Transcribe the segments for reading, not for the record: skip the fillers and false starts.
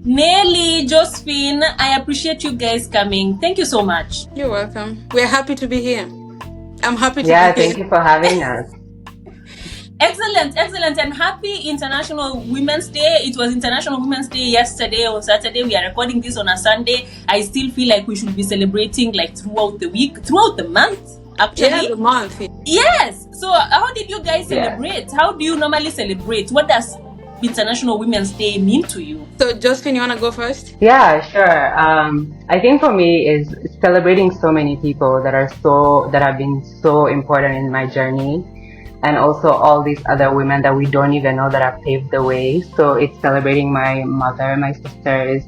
Nelly, Josephine, I appreciate you guys coming. Thank you so much. You're welcome. We're happy to be here. I'm happy to Yeah, be here. thank you for having us. Excellent, excellent, and happy International Women's Day. It was International Women's Day yesterday or Saturday. We are recording this on a Sunday. I still feel like we should be celebrating like throughout the week, throughout the month, actually. Yeah, the month. Yes. So how did you guys celebrate? How do you normally celebrate? What does International Women's Day mean to you? So, Josephine, you want to go first? Yeah, sure. I think for me is celebrating so many people that have been so important in my journey, and also all these other women that we don't even know that have paved the way. So it's celebrating my mother, my sisters,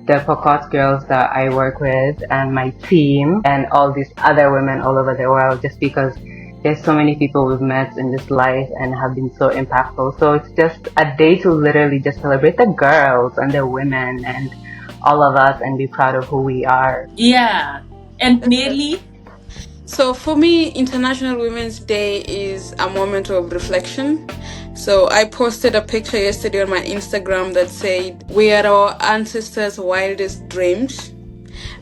the Pokot girls that I work with, and my team, and all these other women all over the world, just because there's so many people we've met in this life and have been so impactful. So it's just a day to literally just celebrate the girls and the women and all of us and be proud of who we are. Yeah. And Nelly? So for me, International Women's Day is a moment of reflection. So I posted a picture yesterday on my Instagram that said, we are our ancestors' wildest dreams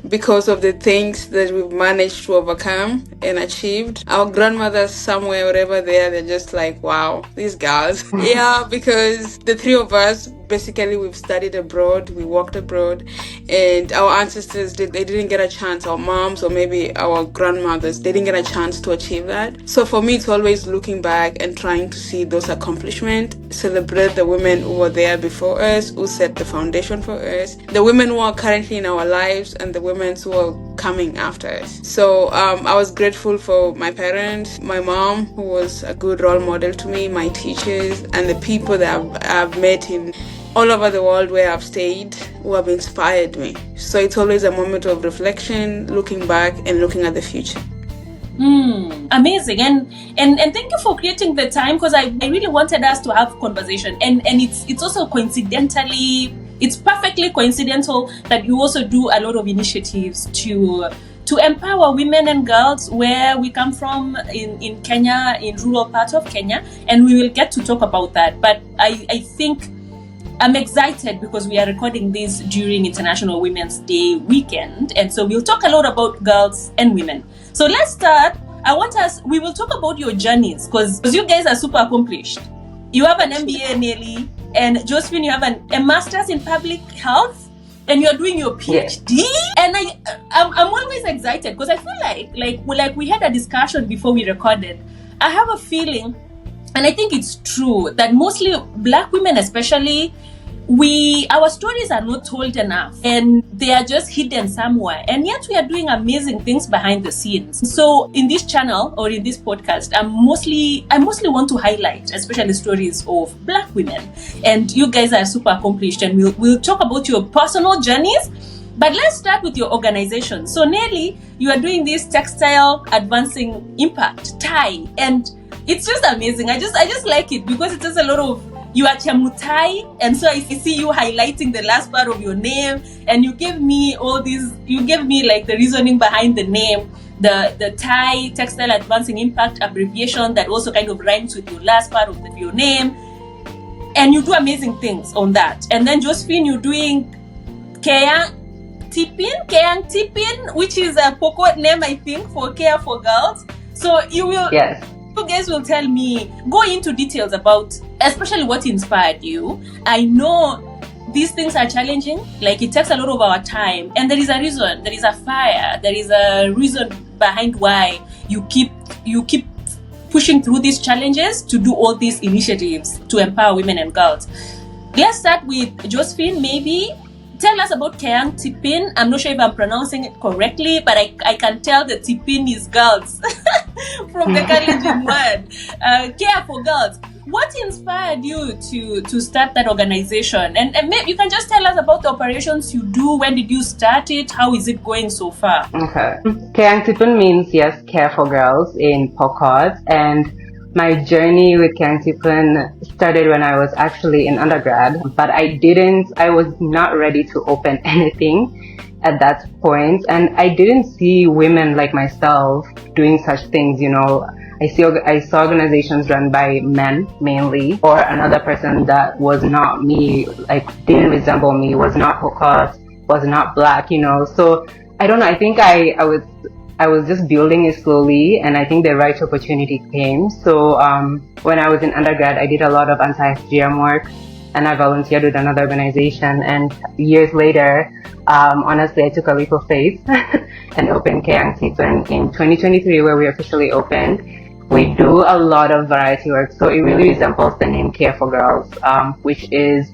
because of the things that we've managed to overcome and achieved. Our grandmothers somewhere, wherever they are, they're just like, wow, these girls. Yeah, because the three of us, basically we've studied abroad, we worked abroad, and our ancestors, they didn't get a chance, our moms or maybe our grandmothers, they didn't get a chance to achieve that. So for me, it's always looking back and trying to see those accomplishments, celebrate the women who were there before us, who set the foundation for us, the women who are currently in our lives, and the women who are coming after us. So I was grateful for my parents, my mom, who was a good role model to me, my teachers, and the people that I've met in all over the world where I've stayed who have inspired me. So it's always a moment of reflection, looking back and looking at the future. Amazing. And thank you for creating the time, because I really wanted us to have conversation. And it's also coincidentally, it's perfectly coincidental that you also do a lot of initiatives to empower women and girls where we come from in Kenya, in rural parts of Kenya, and we will get to talk about that. But I think I'm excited because we are recording this during International Women's Day weekend, and so we'll talk a lot about girls and women. So let's start. We will talk about your journeys, because you guys are super accomplished. You have an MBA, Nelly, and Josephine, you have a master's in public health, and you're doing your PhD. Yes. And I'm always excited because I feel like we had a discussion before we recorded. I have a feeling, and I think it's true, that mostly Black women especially, our stories are not told enough, and they are just hidden somewhere, and yet we are doing amazing things behind the scenes. So in this channel or in this podcast, I mostly want to highlight especially stories of Black women, and you guys are super accomplished, and we'll talk about your personal journeys. But let's start with your organization. So Nelly, you are doing this Textile Advancing Impact, TAI, and it's just amazing. I just like it because it has a lot of, you are Chemutai, and so I see you highlighting the last part of your name, and you gave me like the reasoning behind the name, the TAI, Textile Advancing Impact abbreviation that also kind of rhymes with your last part of your name, and you do amazing things on that. And then Josephine, you're doing Keang Tipin, which is a Pokot name, I think, for care for girls. So you guys will tell me, go into details about especially what inspired you. I know these things are challenging, like it takes a lot of our time, and there is a reason, there is a fire, there is a reason behind why you keep pushing through these challenges to do all these initiatives to empower women and girls. Let's start with Josephine. Maybe tell us about Keang Tipin. I'm not sure if I'm pronouncing it correctly, but I can tell that Tipin is girls from the Kalenjin word. Care for girls. What inspired you to start that organization? And maybe you can just tell us about the operations you do. When did you start it? How is it going so far? Okay. Keang Tipin means, yes, care for girls in Pokot. And my journey with Keang Tipin started when I was actually in undergrad, but I was not ready to open anything at that point, and I didn't see women like myself doing such things, I saw organizations run by men mainly, or another person that was not me, like didn't resemble me, was not focused, was not black, you know. So I don't know. I think I was just building it slowly, and I think the right opportunity came. So when I was in undergrad, I did a lot of anti-FGM work, and I volunteered with another organization. And years later, honestly, I took a leap of faith and opened Keang Sipon in 2023, where we officially opened. We do a lot of variety work, so it really resembles the name Care for Girls, which is,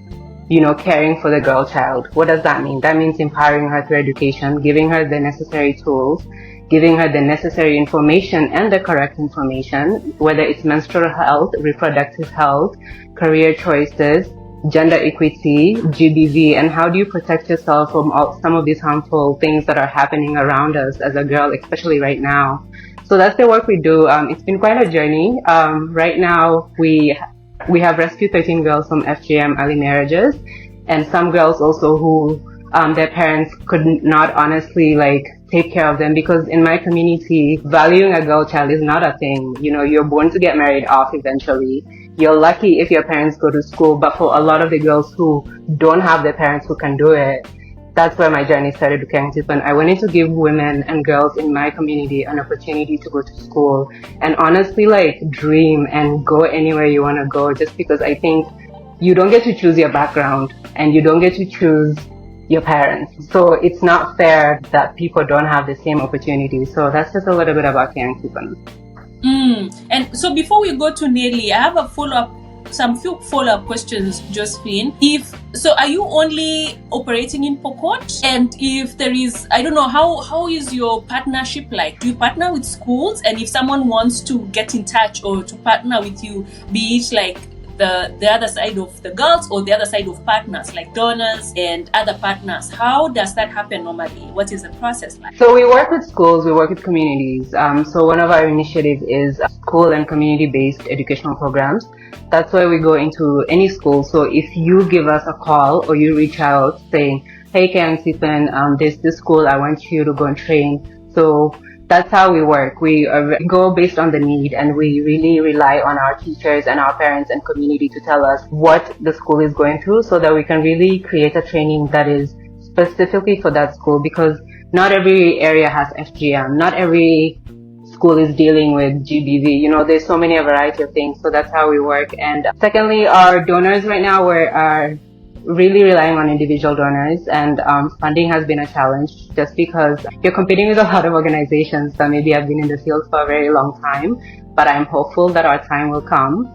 you know, caring for the girl child. What does that mean? That means empowering her through education, giving her the necessary tools, giving her the necessary information and the correct information, whether it's menstrual health, reproductive health, career choices, gender equity, GBV, and how do you protect yourself from some of these harmful things that are happening around us as a girl, especially right now. So that's the work we do. It's been quite a journey. Right now, we have rescued 13 girls from FGM early marriages, and some girls also who their parents could not honestly take care of them, because in my community, valuing a girl child is not a thing. You know, you're born to get married off eventually. You're lucky if your parents go to school, but for a lot of the girls who don't have their parents who can do it, that's where my journey started with Keang Sipon. I wanted to give women and girls in my community an opportunity to go to school and honestly dream and go anywhere you want to go, just because I think you don't get to choose your background and you don't get to choose your parents. So it's not fair that people don't have the same opportunity. So that's just a little bit about Keang Sipon. And so before we go to Nelly, I have some few follow-up questions, Josephine. Are you only operating in Pokot? And if there is, I don't know, how is your partnership like? Do you partner with schools? And if someone wants to get in touch or to partner with you, be it the other side of the girls or the other side of partners, like donors and other partners, how does that happen normally? What is the process like? So we work with schools, we work with communities. So one of our initiatives is school and community-based educational programs. That's why we go into any school. So if you give us a call or you reach out saying, hey, Keang Sipon, there's this school, I want you to go and train. So that's how we work. We go based on the need, and we really rely on our teachers and our parents and community to tell us what the school is going through, so that we can really create a training that is specifically for that school, because not every area has FGM. Not every school is dealing with GBV. You know, there's so many, a variety of things. So that's how we work. And secondly, our donors right now are really relying on individual donors, and funding has been a challenge, just because you're competing with a lot of organizations that maybe have been in the field for a very long time, but I'm hopeful that our time will come.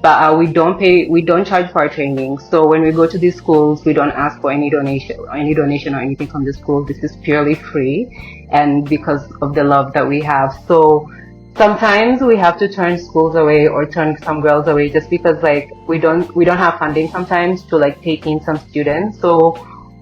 But we don't charge for our training. So when we go to these schools, we don't ask for any donation or anything from the school. This is purely free, and because of the love that we have. So sometimes we have to turn schools away or turn some girls away, just because we don't have funding sometimes to take in some students. So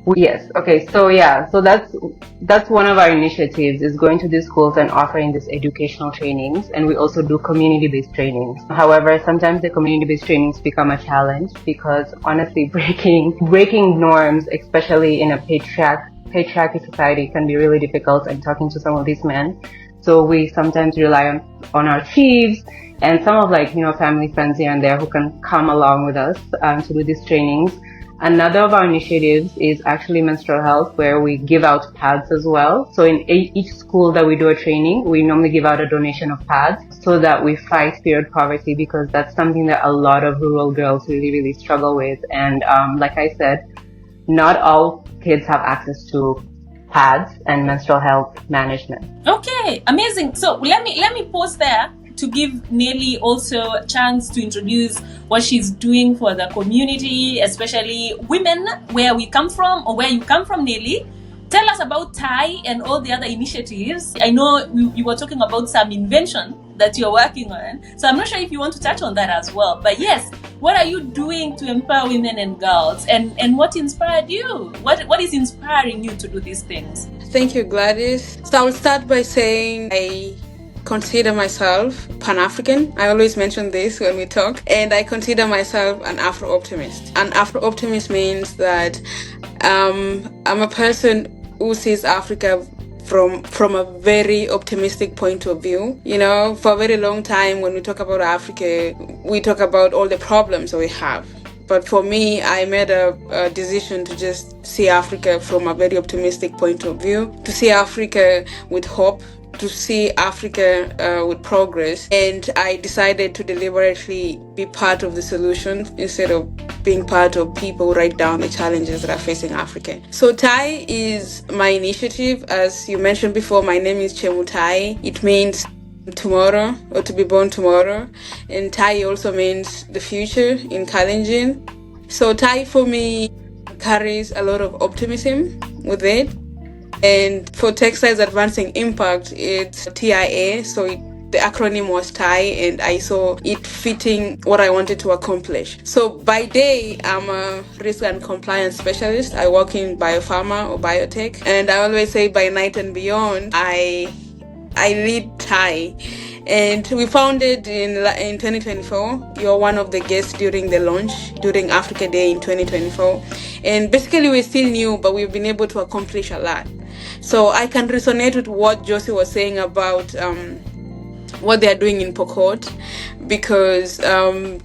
so that's one of our initiatives, is going to these schools and offering these educational trainings. And we also do community-based trainings. However, sometimes the community-based trainings become a challenge, because honestly, breaking norms, especially in a patriarchy society, can be really difficult. And talking to some of these men, so we sometimes rely on our chiefs and some of family friends here and there who can come along with us to do these trainings. Another of our initiatives is actually menstrual health, where we give out pads as well. So in each school that we do a training, we normally give out a donation of pads, so that we fight period poverty, because that's something that a lot of rural girls really, really struggle with. And like I said, not all kids have access to pads and menstrual health management. Okay, amazing. So let me pause there to give Nelly also a chance to introduce what she's doing for the community, especially women, where we come from, or where you come from, Nelly. Tell us about TIE and all the other initiatives. I know you were talking about some invention that you're working on, so I'm not sure if you want to touch on that as well. But yes, what are you doing to empower women and girls, and what inspired you? What is inspiring you to do these things? Thank you, Gladys. So I will start by saying I consider myself Pan-African. I always mention this when we talk, and I consider myself an Afro-optimist. An Afro-optimist means that I'm a person who sees Africa from a very optimistic point of view. You know, for a very long time when we talk about Africa, we talk about all the problems we have. But for me, I made a decision to just see Africa from a very optimistic point of view, to see Africa with hope, to see Africa with progress. And I decided to deliberately be part of the solution instead of being part of people who write down the challenges that are facing Africa. So Tai is my initiative. As you mentioned before, my name is Chemutai. It means tomorrow, or to be born tomorrow. And Tai also means the future in Kalenjin. So Tai for me carries a lot of optimism with it. And for Textiles Advancing Impact, it's TIA, so the acronym was TI, and I saw it fitting what I wanted to accomplish. So by day, I'm a risk and compliance specialist. I work in biopharma or biotech, and I always say by night and beyond, I lead TI. And we founded in 2024. You're one of the guests during the launch, during Africa Day in 2024. And basically we're still new, but we've been able to accomplish a lot. So I can resonate with what Josie was saying about what they are doing in Pokot, because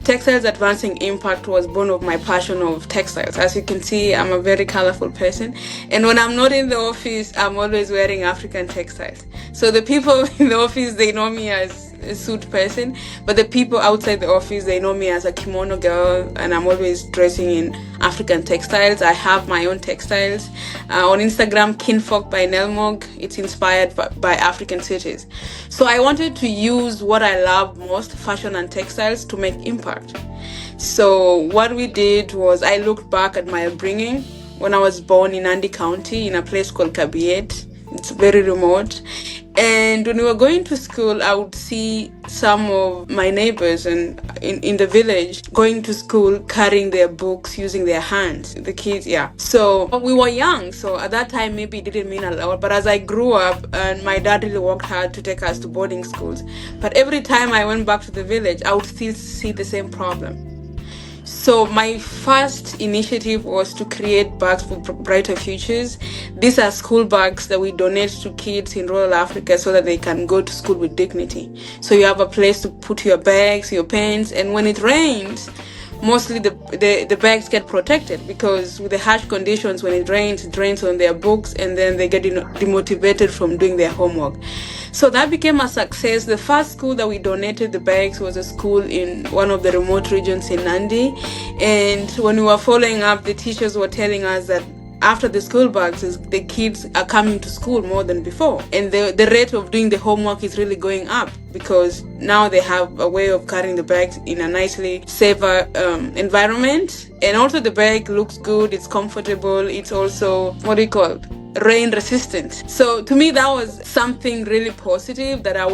Textiles Advancing Impact was born of my passion of textiles. As you can see, I'm a very colorful person, and when I'm not in the office, I'm always wearing African textiles. So the people in the office, they know me as a suit person, but the people outside the office, they know me as a kimono girl, and I'm always dressing in African textiles. I have my own textiles. On Instagram, Kinfolk by Nelmog, it's inspired by African cities. So I wanted to use what I love most, fashion and textiles, to make impact. So what we did was I looked back at my upbringing when I was born in Nandi County in a place called Kabiet. It's very remote. And when we were going to school, I would see some of my neighbors and in the village going to school, carrying their books, using their hands, the kids, yeah. So we were young, so at that time maybe it didn't mean a lot. But as I grew up, and my dad really worked hard to take us to boarding schools. But every time I went back to the village, I would still see the same problem. So my first initiative was to create bags for brighter futures. These are school bags that we donate to kids in rural Africa so that they can go to school with dignity. So you have a place to put your bags, your pens, and when it rains, mostly the bags get protected, because with the harsh conditions, when it rains on their books, and then they get demotivated from doing their homework. So that became a success. The first school that we donated the bags was a school in one of the remote regions in Nandi. And when we were following up, the teachers were telling us that after the school bags, the kids are coming to school more than before. And the rate of doing the homework is really going up, because now they have a way of carrying the bags in a nicely safer environment. And also the bag looks good, it's comfortable, it's also, rain resistant. So to me, that was something really positive that I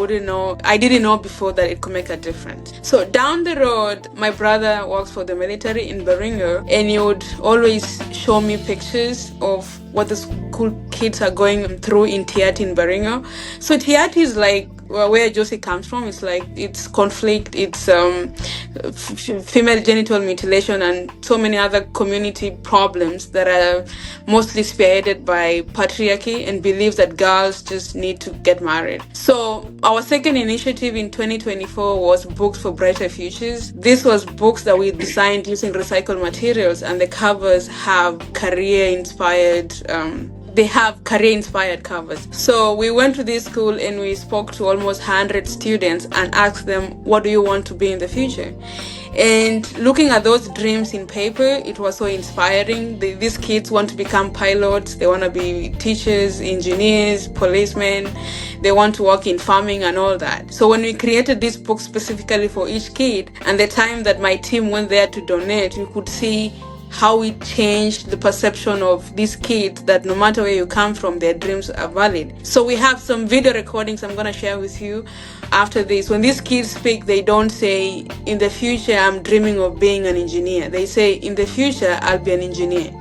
didn't know before that it could make a difference. So down the road, my brother works for the military in Baringo, and he would always show me pictures of what the school kids are going through in Tiati in Baringo. So Tiati is like where Josie comes from. It's conflict, it's female genital mutilation, and so many other community problems that are mostly spearheaded by patriarchy and beliefs that girls just need to get married. So our second initiative in 2024 was Books for Brighter Futures. This was books that we designed using recycled materials, and the covers have career-inspired covers. So we went to this school and we spoke to almost 100 students and asked them, what do you want to be in the future? And looking at those dreams in paper, it was so inspiring. These kids want to become pilots, they want to be teachers, engineers, policemen, they want to work in farming and all that. So when we created this book specifically for each kid, and the time that my team went there to donate, you could see how it changed the perception of these kids, that no matter where you come from, their dreams are valid. So we have some video recordings I'm going to share with you after this. When these kids speak, they don't say, in the future, I'm dreaming of being an engineer. They say, in the future, I'll be an engineer.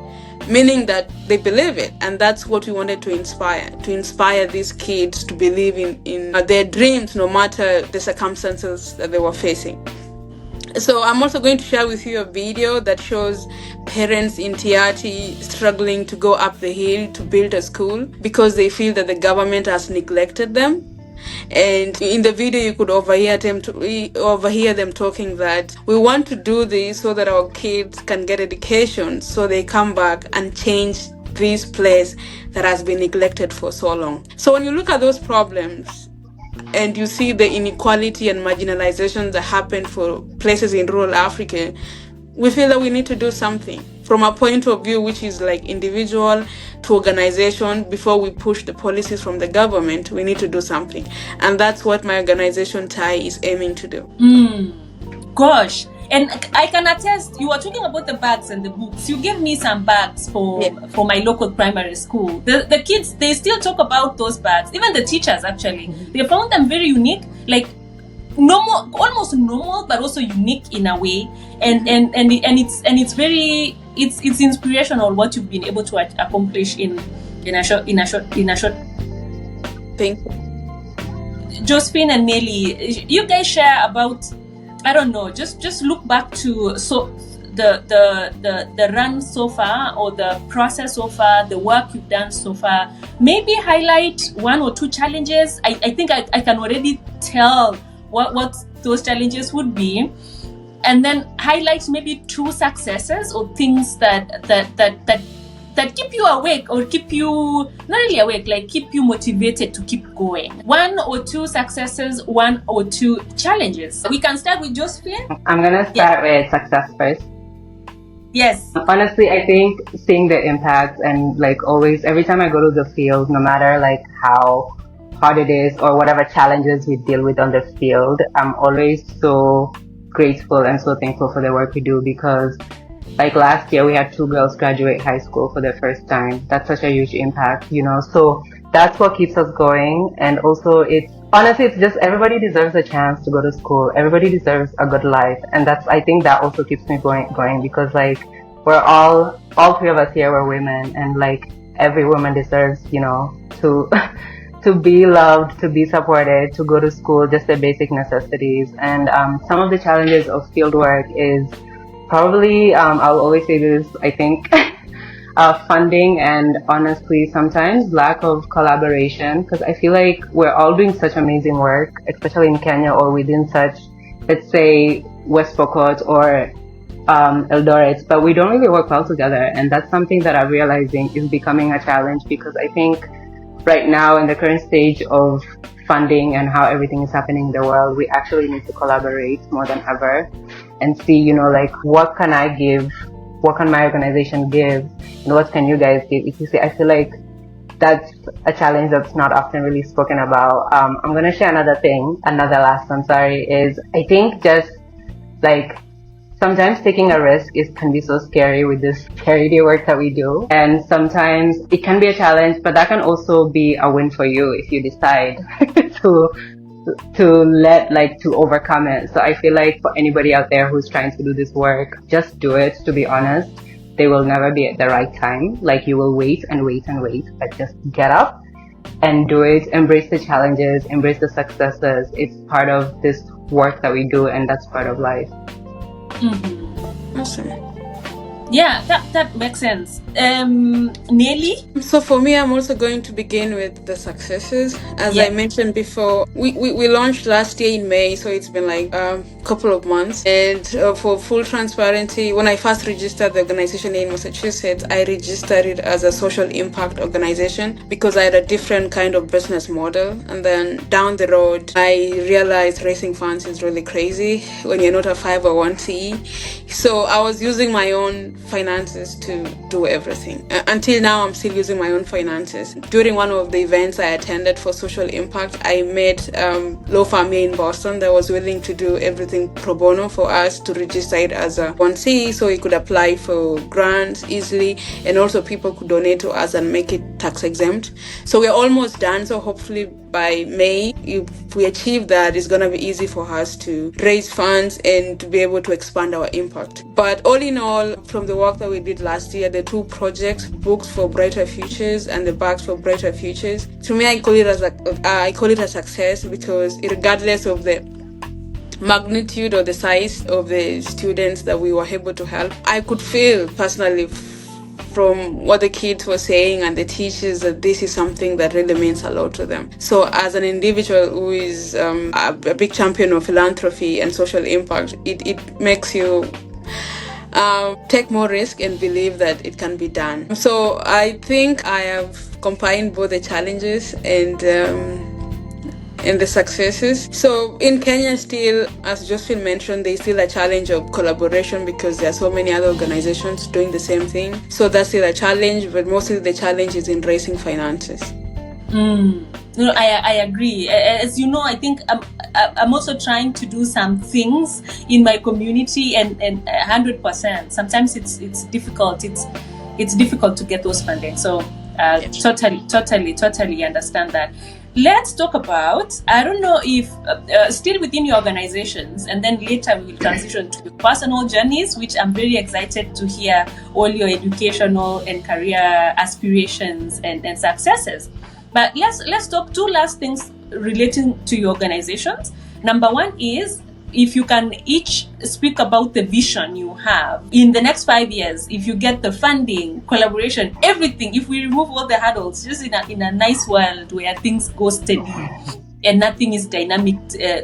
Meaning that they believe it. And that's what we wanted to inspire these kids to believe in their dreams, no matter the circumstances that they were facing. So I'm also going to share with you a video that shows parents in Tiati struggling to go up the hill to build a school because they feel that the government has neglected them. And in the video, you could overhear them talking that we want to do this so that our kids can get education, so they come back and change this place that has been neglected for so long. So when you look at those problems and you see the inequality and marginalization that happen for places in rural Africa, we feel that we need to do something from a point of view which is like individual to organization. Before we push the policies from the government, we need to do something, and that's what my organization TIE is aiming to do. Gosh, and I can attest, you were talking about the bags and the books. You gave me some bags for my local primary school. The kids, they still talk about those bags. Even the teachers, actually, they found them very unique, like normal, almost normal, but also unique in a way. And it's very, it's inspirational what you've been able to accomplish in a short. Thank you. Josephine and Nelly, you guys share about, I don't know, just look back to the run so far, or the process so far, the work you've done so far. Maybe highlight one or two challenges. I think I can already tell what those challenges would be, and then highlight maybe two successes or things that keep you awake, or keep you not really awake, like keep you motivated to keep going. One or two successes, one or two challenges. We can start with Josephine. I'm gonna start with success first. Yes. Honestly, I think seeing the impact, and like always, every time I go to the field, no matter like how hard it is or whatever challenges we deal with on the field, I'm always so grateful and so thankful for the work we do, because like last year we had 2 girls graduate high school for the first time. That's such a huge impact, you know, so that's what keeps us going. And also it's just everybody deserves a chance to go to school. Everybody deserves a good life, and I think that also keeps me going, because like we're all 3 of us here, we're women, and like every woman deserves, you know, to to be loved, to be supported, to go to school, just the basic necessities. And some of the challenges of field work is probably, I'll always say this, I think, funding, and honestly sometimes lack of collaboration, because I feel like we're all doing such amazing work, especially in Kenya or within such, let's say, West Pokot or Eldoret, but we don't really work well together. And that's something that I'm realizing is becoming a challenge, because I think right now in the current stage of funding and how everything is happening in the world, we actually need to collaborate more than ever and see, you know, like what can I give, what can my organization give, and what can you guys give. If you see, I feel like that's a challenge that's not often really spoken about. I'm going to share another last, is I think just like sometimes taking a risk can be so scary with this charity work that we do. And sometimes it can be a challenge, but that can also be a win for you if you decide to overcome it. So I feel like for anybody out there who's trying to do this work, just do it. To be honest, they will never be at the right time. Like you will wait and wait and wait, but just get up and do it. Embrace the challenges, embrace the successes. It's part of this work that we do, and that's part of life. Awesome. Yeah, that makes sense. Nelly? So for me, I'm also going to begin with the successes. As I mentioned before, we launched last year in May, so it's been like a couple of months. And for full transparency, when I first registered the organization in Massachusetts, I registered it as a social impact organization because I had a different kind of business model. And then down the road, I realized raising funds is really crazy when you're not a 501c. So I was using my own finances to do everything. Until now, I'm still using my own finances. During one of the events I attended for social impact, I met law firm here in Boston that was willing to do everything pro bono for us to register it as a 1C, so we could apply for grants easily, and also people could donate to us and make it tax exempt. So we're almost done. So hopefully by May, if we achieve that, it's going to be easy for us to raise funds and to be able to expand our impact. But all in all, from the work that we did last year, the 2 projects, Books for Brighter Futures and the Bags for Brighter Futures, to me, I call it a success, because regardless of the magnitude or the size of the students that we were able to help, I could feel personally from what the kids were saying and the teachers that this is something that really means a lot to them. So as an individual who is a big champion of philanthropy and social impact, it makes you take more risk and believe that it can be done. So I think I have combined both the challenges and the successes. So in Kenya still, as Josephine mentioned, there's still a challenge of collaboration because there are so many other organizations doing the same thing. So that's still a challenge, but mostly the challenge is in raising finances. No, I agree. As you know, I think I'm also trying to do some things in my community, and 100%. Sometimes it's difficult. It's difficult to get those funding. So totally understand that. Let's talk about, I don't know if still within your organizations, and then later we will transition to your personal journeys, which I'm very excited to hear all your educational and career aspirations and successes. But let's talk two last things relating to your organizations. Number one is, if you can each speak about the vision you have in the next 5 years, if you get the funding, collaboration, everything, if we remove all the hurdles, just in a nice world where things go steady and nothing is dynamic,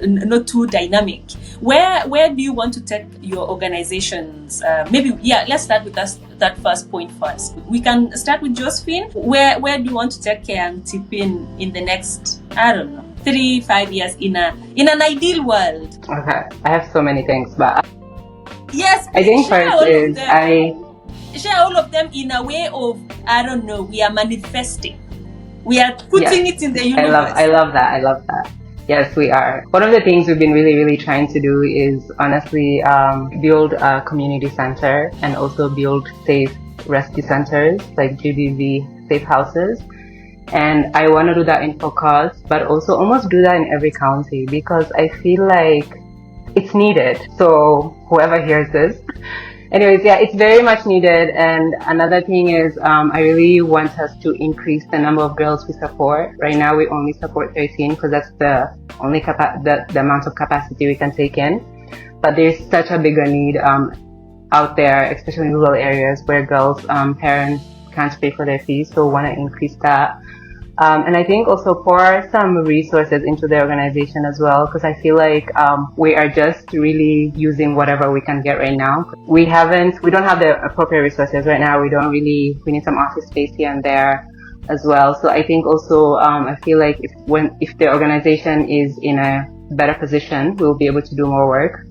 not too dynamic, where do you want to take your organizations? Let's start with that first point first. We can start with Josephine. Where do you want to take KMTP in the next, I don't know, 3-5 years in an ideal world? Okay, I have so many things, but yes, I think first is share all of them in a way of, I don't know, we are manifesting. We are putting it in the universe. I love that. Yes, we are. One of the things we've been really trying to do is honestly build a community center and also build safe rescue centers like GBV safe houses. And I want to do that in Focus, but also almost do that in every county because I feel like it's needed. So whoever hears this, anyways, it's very much needed. And another thing is, I really want us to increase the number of girls we support. Right now, we only support 13 because that's the only the amount of capacity we can take in. But there's such a bigger need out there, especially in rural areas where girls' parents can't pay for their fees. So want to increase that. And I think also pour some resources into the organization as well, because I feel like we are just really using whatever we can get right now. We don't have the appropriate resources right now. We need some office space here and there as well. So I think also I feel like if the organization is in a better position, we'll be able to do more work.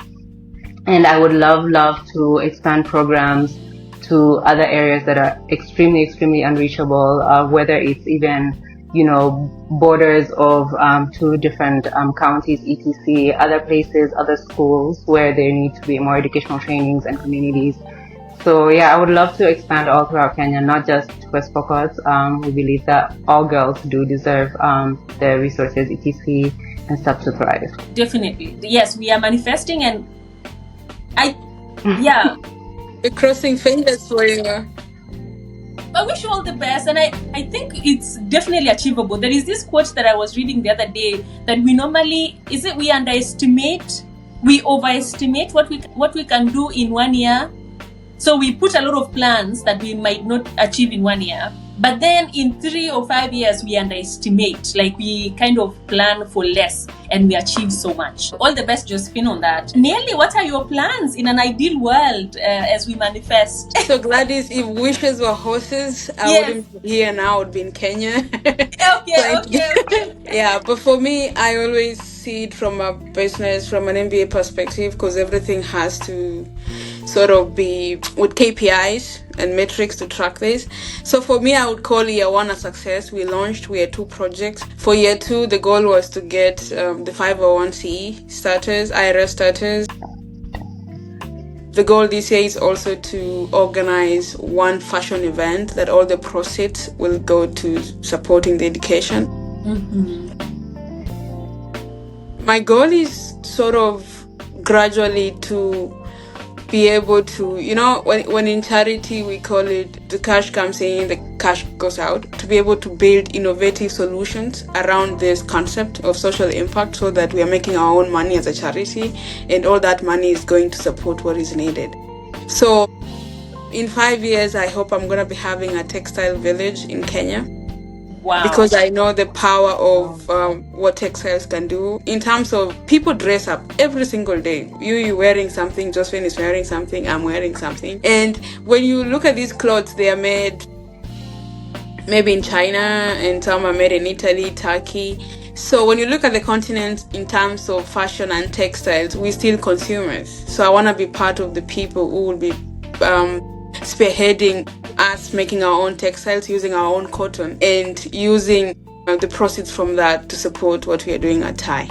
And I would love to expand programs to other areas that are extremely unreachable, whether it's even borders of two different counties, etc., other places, other schools where there need to be more educational trainings and communities. So I would love to expand all throughout Kenya, not just West Pokot. We believe that all girls do deserve the resources, etc., and stuff to thrive. Definitely. Yes, we are manifesting, and We're crossing fingers for you. I wish you all the best, and I think it's definitely achievable. There is this quote that I was reading the other day that we overestimate what we can do in 1 year. So we put a lot of plans that we might not achieve in 1 year, but then in 3 or 5 years we underestimate, like we kind of plan for less and we achieve so much. All the best, Josephine, on that. Nelly, what are your plans in an ideal world as we manifest? So Gladys, if wishes were horses, I wouldn't be here now, I would be in Kenya. Okay. Yeah, but for me, I always see it from a business, from an MBA perspective, because everything has to sort of be with KPIs and metrics to track this. So for me, I would call year 1 a success. We launched year 2 projects. For year 2, the goal was to get the 501c starters, IRS starters. The goal this year is also to organize one fashion event that all the proceeds will go to supporting the education. My goal is sort of gradually to be able to, you know, when in charity we call it the cash comes in, the cash goes out, to be able to build innovative solutions around this concept of social impact so that we are making our own money as a charity, and all that money is going to support what is needed. So in 5 years, I hope I'm going to be having a textile village in Kenya. Wow. Because I know the power of what textiles can do in terms of people dress up every single day. You're wearing something, Josephine is wearing something, I'm wearing something. And when you look at these clothes, they are made maybe in China, and some are made in Italy, Turkey. So when you look at the continent in terms of fashion and textiles, we're still consumers. So I want to be part of the people who will be spearheading us making our own textiles, using our own cotton, and using the proceeds from that to support what we are doing at TIE.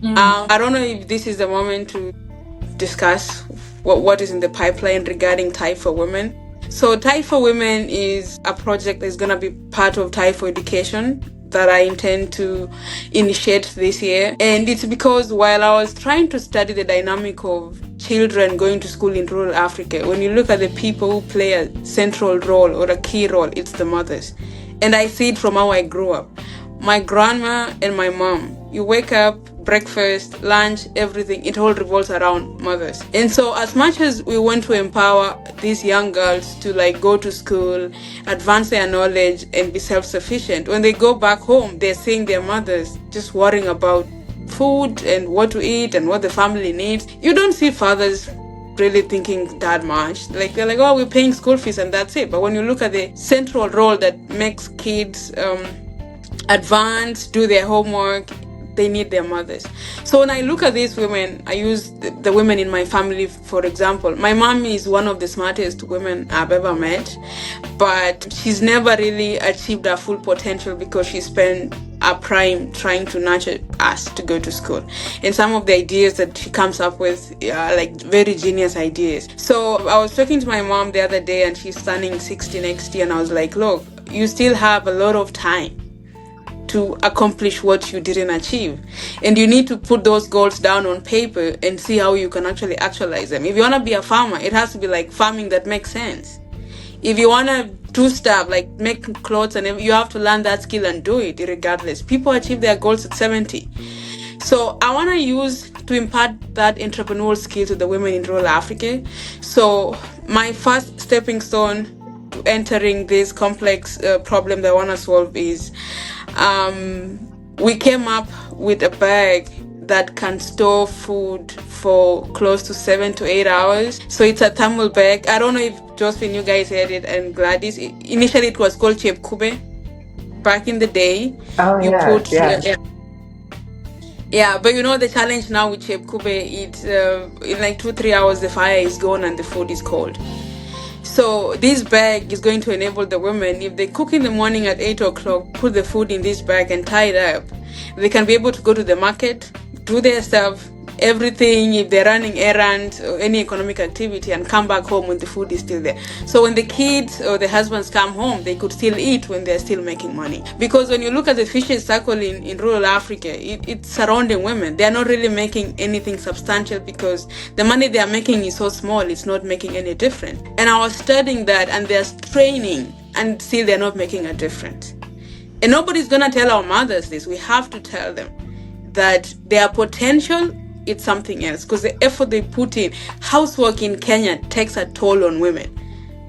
I don't know if this is the moment to discuss what is in the pipeline regarding TIE for Women. So TIE for Women is a project that's going to be part of TIE for Education that I intend to initiate this year. And it's because while I was trying to study the dynamic of children going to school in rural Africa, when you look at the people who play a central role or a key role, it's the mothers. And I see it from how I grew up. My grandma and my mom, you wake up, breakfast, lunch, everything, it all revolves around mothers. And so as much as we want to empower these young girls to like go to school, advance their knowledge and be self-sufficient, when they go back home, they're seeing their mothers just worrying about food and what to eat and what the family needs. You don't see fathers really thinking that much. Like they're like, oh, we're paying school fees and that's it. But when you look at the central role that makes kids advance, do their homework, they need their mothers. So when I look at these women, I use the women in my family, for example. My mom is one of the smartest women I've ever met, but she's never really achieved her full potential because she spent her prime trying to nurture us to go to school. And some of the ideas that she comes up with are like very genius ideas. So I was talking to my mom the other day, and she's turning 60 next year, and I was like, look, you still have a lot of time to accomplish what you didn't achieve, and you need to put those goals down on paper and see how you can actually actualize them. If you want to be a farmer, it has to be like farming that makes sense. If you want to do stuff like make clothes, and you have to learn that skill and do it regardless. People achieve their goals at 70. So I want to impart that entrepreneurial skill to the women in rural Africa. So my first stepping stone to entering this complex problem that I want to solve is we came up with a bag that can store food for close to 7 to 8 hours. So it's a thermal bag. I don't know if Josephine, you guys heard it, and Gladys. Initially it was called Chepkube. Back in the day, yeah, but you know the challenge now with Chepkube, it's in like 2-3 hours the fire is gone and the food is cold. So this bag is going to enable the women, if they cook in the morning at 8 o'clock, put the food in this bag and tie it up, they can be able to go to the market, do their stuff, everything, if they're running errands or any economic activity, and come back home when the food is still there. So when the kids or the husbands come home, they could still eat when they're still making money. Because when you look at the fishes circle in rural Africa, it's surrounding women. They're not really making anything substantial because the money they're making is so small, it's not making any difference. And I was studying that, and they're straining, and still they're not making a difference. And nobody's gonna tell our mothers this. We have to tell them that their potential, it's something else, because the effort they put in, housework in Kenya takes a toll on women.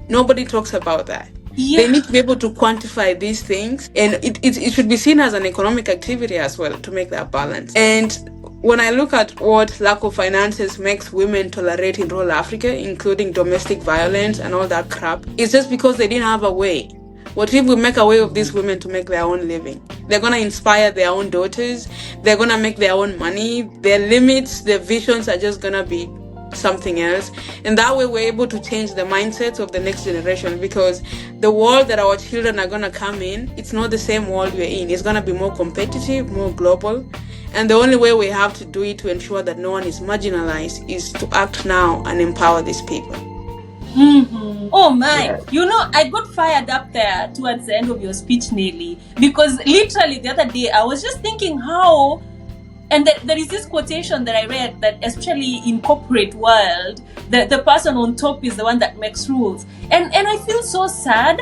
Nobody talks about that. Yeah. They need to be able to quantify these things, and it should be seen as an economic activity as well to make that balance. And when I look at what lack of finances makes women tolerate in rural Africa, including domestic violence and all that crap, it's just because they didn't have a way. What if we make a way of these women to make their own living? They're going to inspire their own daughters. They're going to make their own money. Their limits, their visions are just going to be something else. And that way we're able to change the mindsets of the next generation, because the world that our children are going to come in, it's not the same world we're in. It's going to be more competitive, more global. And the only way we have to do it to ensure that no one is marginalized is to act now and empower these people. Mm-hmm. Oh my, yes. You know, I got fired up there towards the end of your speech, Nelly, because literally the other day I was just thinking how And there is this quotation that I read that especially in corporate world, the person on top is the one that makes rules. And I feel so sad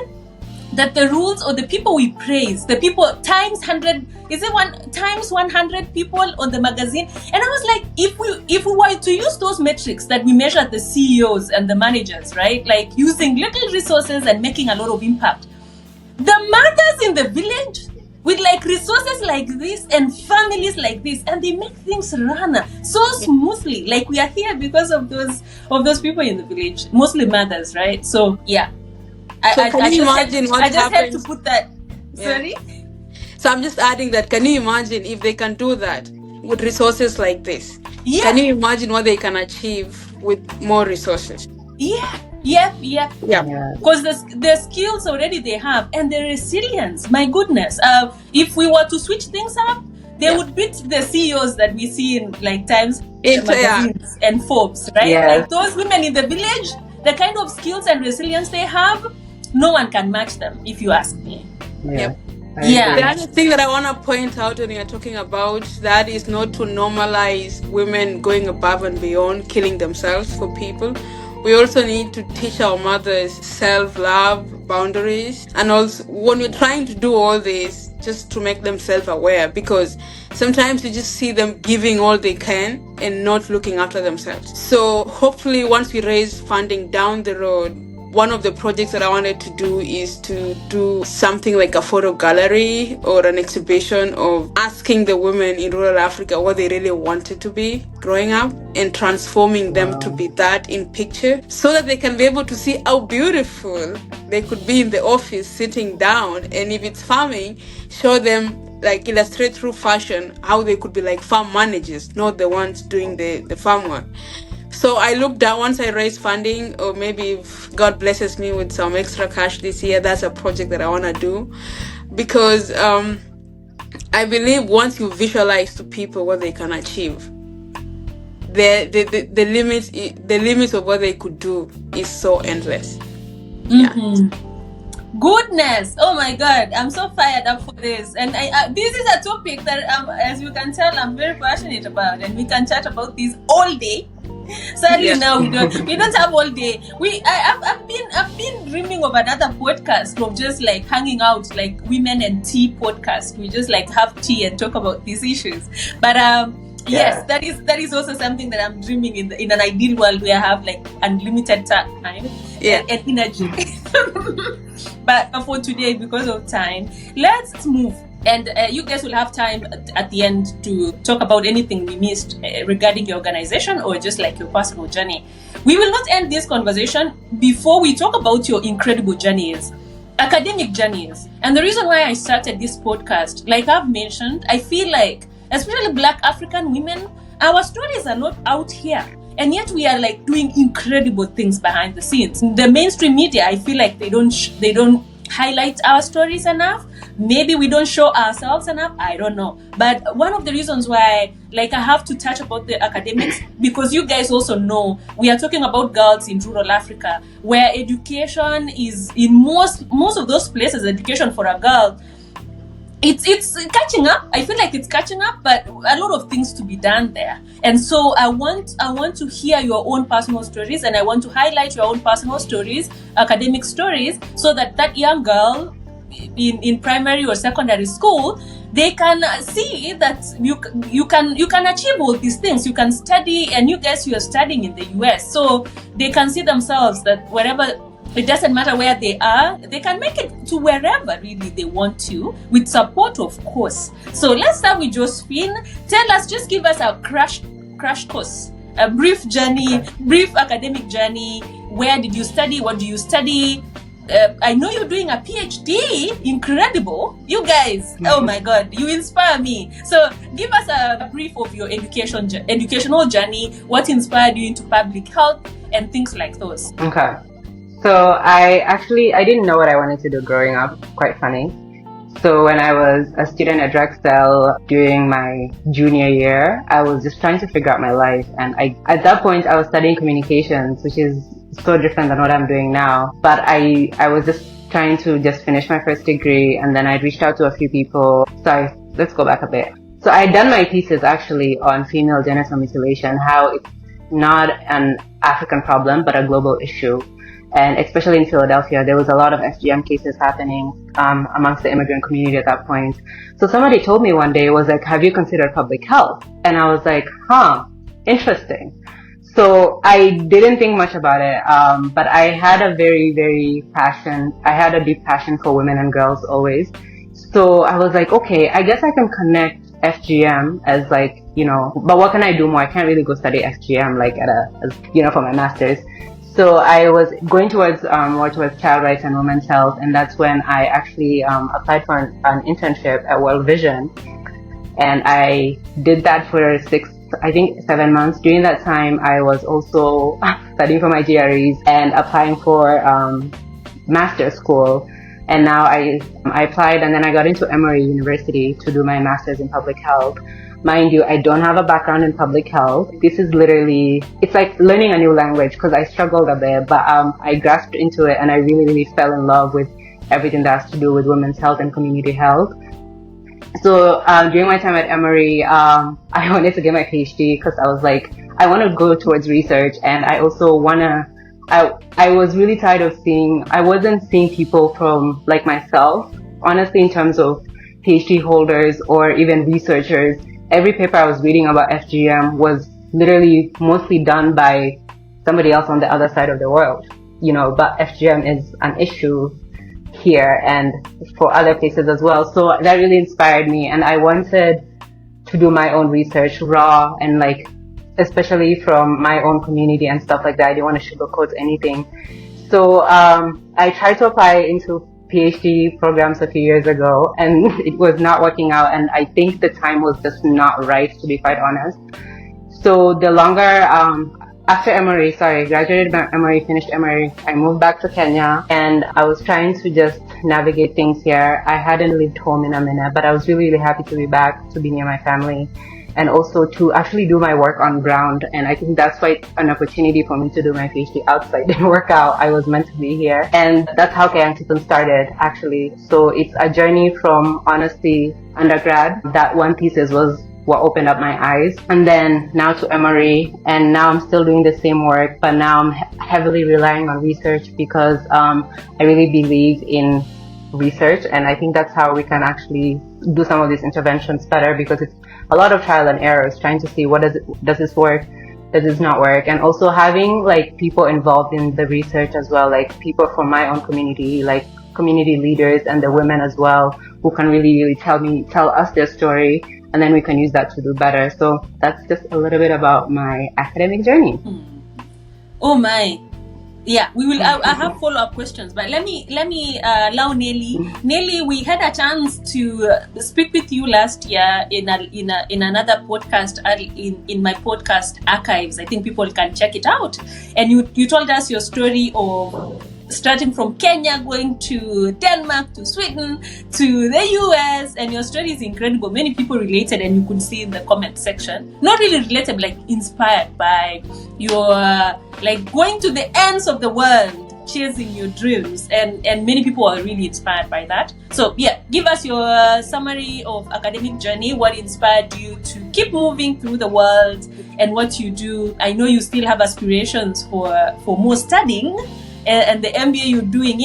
that the rules or the people we praise, the people times 100, is it one times 100 people on the magazine? And I was like, if we were to use those metrics that we measure the CEOs and the managers, right? Like using little resources and making a lot of impact. The mothers in the village with like resources like this and families like this, and they make things run so smoothly. Like we are here because of those people in the village, mostly mothers, right? So yeah. So can you imagine what I just had happens? to put that. Yeah. Sorry? So I'm just adding that. Can you imagine if they can do that with resources like this? Yeah. Can you imagine what they can achieve with more resources? Yeah. Because the skills already they have and the resilience, my goodness. If we were to switch things up, they would beat the CEOs that we see in like Times magazines and Forbes, right? Yes. Like those women in the village, the kind of skills and resilience they have, no one can match them, if you ask me. Yep. Yeah. The other thing that I want to point out when you're talking about that is not to normalize women going above and beyond, killing themselves for people. We also need to teach our mothers self-love, boundaries, and also when we're trying to do all this, just to make them self-aware, because sometimes you just see them giving all they can and not looking after themselves. So hopefully once we raise funding down the road, one of the projects that I wanted to do is to do something like a photo gallery or an exhibition of asking the women in rural Africa what they really wanted to be growing up and transforming them to be that in picture, so that they can be able to see how beautiful they could be in the office sitting down. And if it's farming, show them, like illustrate through fashion how they could be like farm managers, not the ones doing the farm work. So I looked down once I raise funding, or maybe if God blesses me with some extra cash this year, that's a project that I want to do, because I believe once you visualize to people what they can achieve, the limits of what they could do is so endless. Goodness, oh my God, I'm so fired up for this, and this is a topic that as you can tell, I'm very passionate about, and we can chat about this all day. Sadly, now we don't have all day. I've been dreaming of another podcast of just like hanging out, like women and tea podcast. We just like have tea and talk about these issues. But yes, that is also something that I'm dreaming in an ideal world where I have like unlimited time and energy. But for today, because of time, let's move. And you guys will have time at the end to talk about anything we missed regarding your organization or just like your personal journey. We will not end this conversation before we talk about your incredible journeys, academic journeys. And the reason why I started this podcast, like I've mentioned, I feel like, especially Black African women, our stories are not out here. And yet we are like doing incredible things behind the scenes. The mainstream media, I feel like they don't highlight our stories enough. Maybe we don't show ourselves enough. I don't know. But one of the reasons why, like, I have to touch about the academics, because you guys also know we are talking about girls in rural Africa, where education is in most of those places. Education for a girl, it's catching up. I feel like it's catching up, but a lot of things to be done there. And so I want to hear your own personal stories, and I want to highlight your own personal stories, academic stories, so that young girl in primary or secondary school, they can see that you can achieve all these things. You can study, and you guys, you are studying in the US, so they can see themselves that wherever, it doesn't matter where they are, they can make it to wherever really they want to, with support, of course. So let's start with Josephine. Tell us, just give us a crash course, a brief journey, brief academic journey. Where did you study? What do you study? I know you're doing a PhD. Incredible. You guys, oh my God, you inspire me. So give us a brief of your educational journey, what inspired you into public health and things like those. Okay. So I didn't know what I wanted to do growing up. Quite funny. So when I was a student at Drexel during my junior year, I was just trying to figure out my life. And at that point, I was studying communications, which is so different than what I'm doing now. But I was just trying to just finish my first degree, and then I reached out to a few people. Let's go back a bit. So I had done my thesis actually on female genital mutilation, how it's not an African problem, but a global issue. And especially in Philadelphia, there was a lot of FGM cases happening amongst the immigrant community at that point. So somebody told me one day, was like, have you considered public health? And I was like, interesting. So I didn't think much about it, but I had a I had a deep passion for women and girls always. So I was like, okay, I guess I can connect FGM as like, but what can I do more? I can't really go study FGM like for my master's. So I was going towards more towards child rights and women's health, and that's when I actually applied for an internship at World Vision, and I did that for 7 months. During that time, I was also studying for my GREs and applying for master's school. And now I applied, and then I got into Emory University to do my master's in public health. Mind you, I don't have a background in public health. This is literally, it's like learning a new language because I struggled a bit, but I grasped into it and I really, really fell in love with everything that has to do with women's health and community health. So during my time at Emory, I wanted to get my PhD because I was like, I want to go towards research, and I also I was really tired of I wasn't seeing people from like myself, honestly, in terms of PhD holders or even researchers. Every paper I was reading about FGM was literally mostly done by somebody else on the other side of the world, but FGM is an issue here and for other places as well. So that really inspired me, and I wanted to do my own research raw and like, especially from my own community and stuff like that. I didn't want to sugarcoat anything. So I tried to apply into PhD programs a few years ago, and it was not working out, and I think the time was just not right, to be quite honest. So the longer after graduated from Emory, finished Emory, I moved back to Kenya, and I was trying to just navigate things here. I hadn't lived home in a minute, but I was really, really happy to be back, to be near my family, and also to actually do my work on ground. And I think that's why it's an opportunity for me to do my PhD outside. Didn't work out. I was meant to be here. And that's how Kayang started, actually. So it's a journey from, honestly, undergrad. That one thesis was what opened up my eyes. And then now to Emory. And now I'm still doing the same work, but now I'm heavily relying on research because I really believe in research. And I think that's how we can actually do some of these interventions better, because it's a lot of trial and errors, trying to see does this work, does this not work, and also having like people involved in the research as well, like people from my own community, like community leaders and the women as well, who can really tell us their story, and then we can use that to do better. So that's just a little bit about my academic journey. Oh my. Yeah, we will. I have follow-up questions, but let me allow Nelly. Nelly, we had a chance to speak with you last year in another podcast in my podcast archives. I think people can check it out. And you told us your story of starting from Kenya, going to Denmark, to Sweden, to the US, and your story is incredible. Many people related, and you could see in the comment section. Not really related, like inspired by your like going to the ends of the world, chasing your dreams, and many people are really inspired by that. So yeah, give us your summary of academic journey. What inspired you to keep moving through the world, and what you do. I know you still have aspirations for more studying. And the MBA you're doing,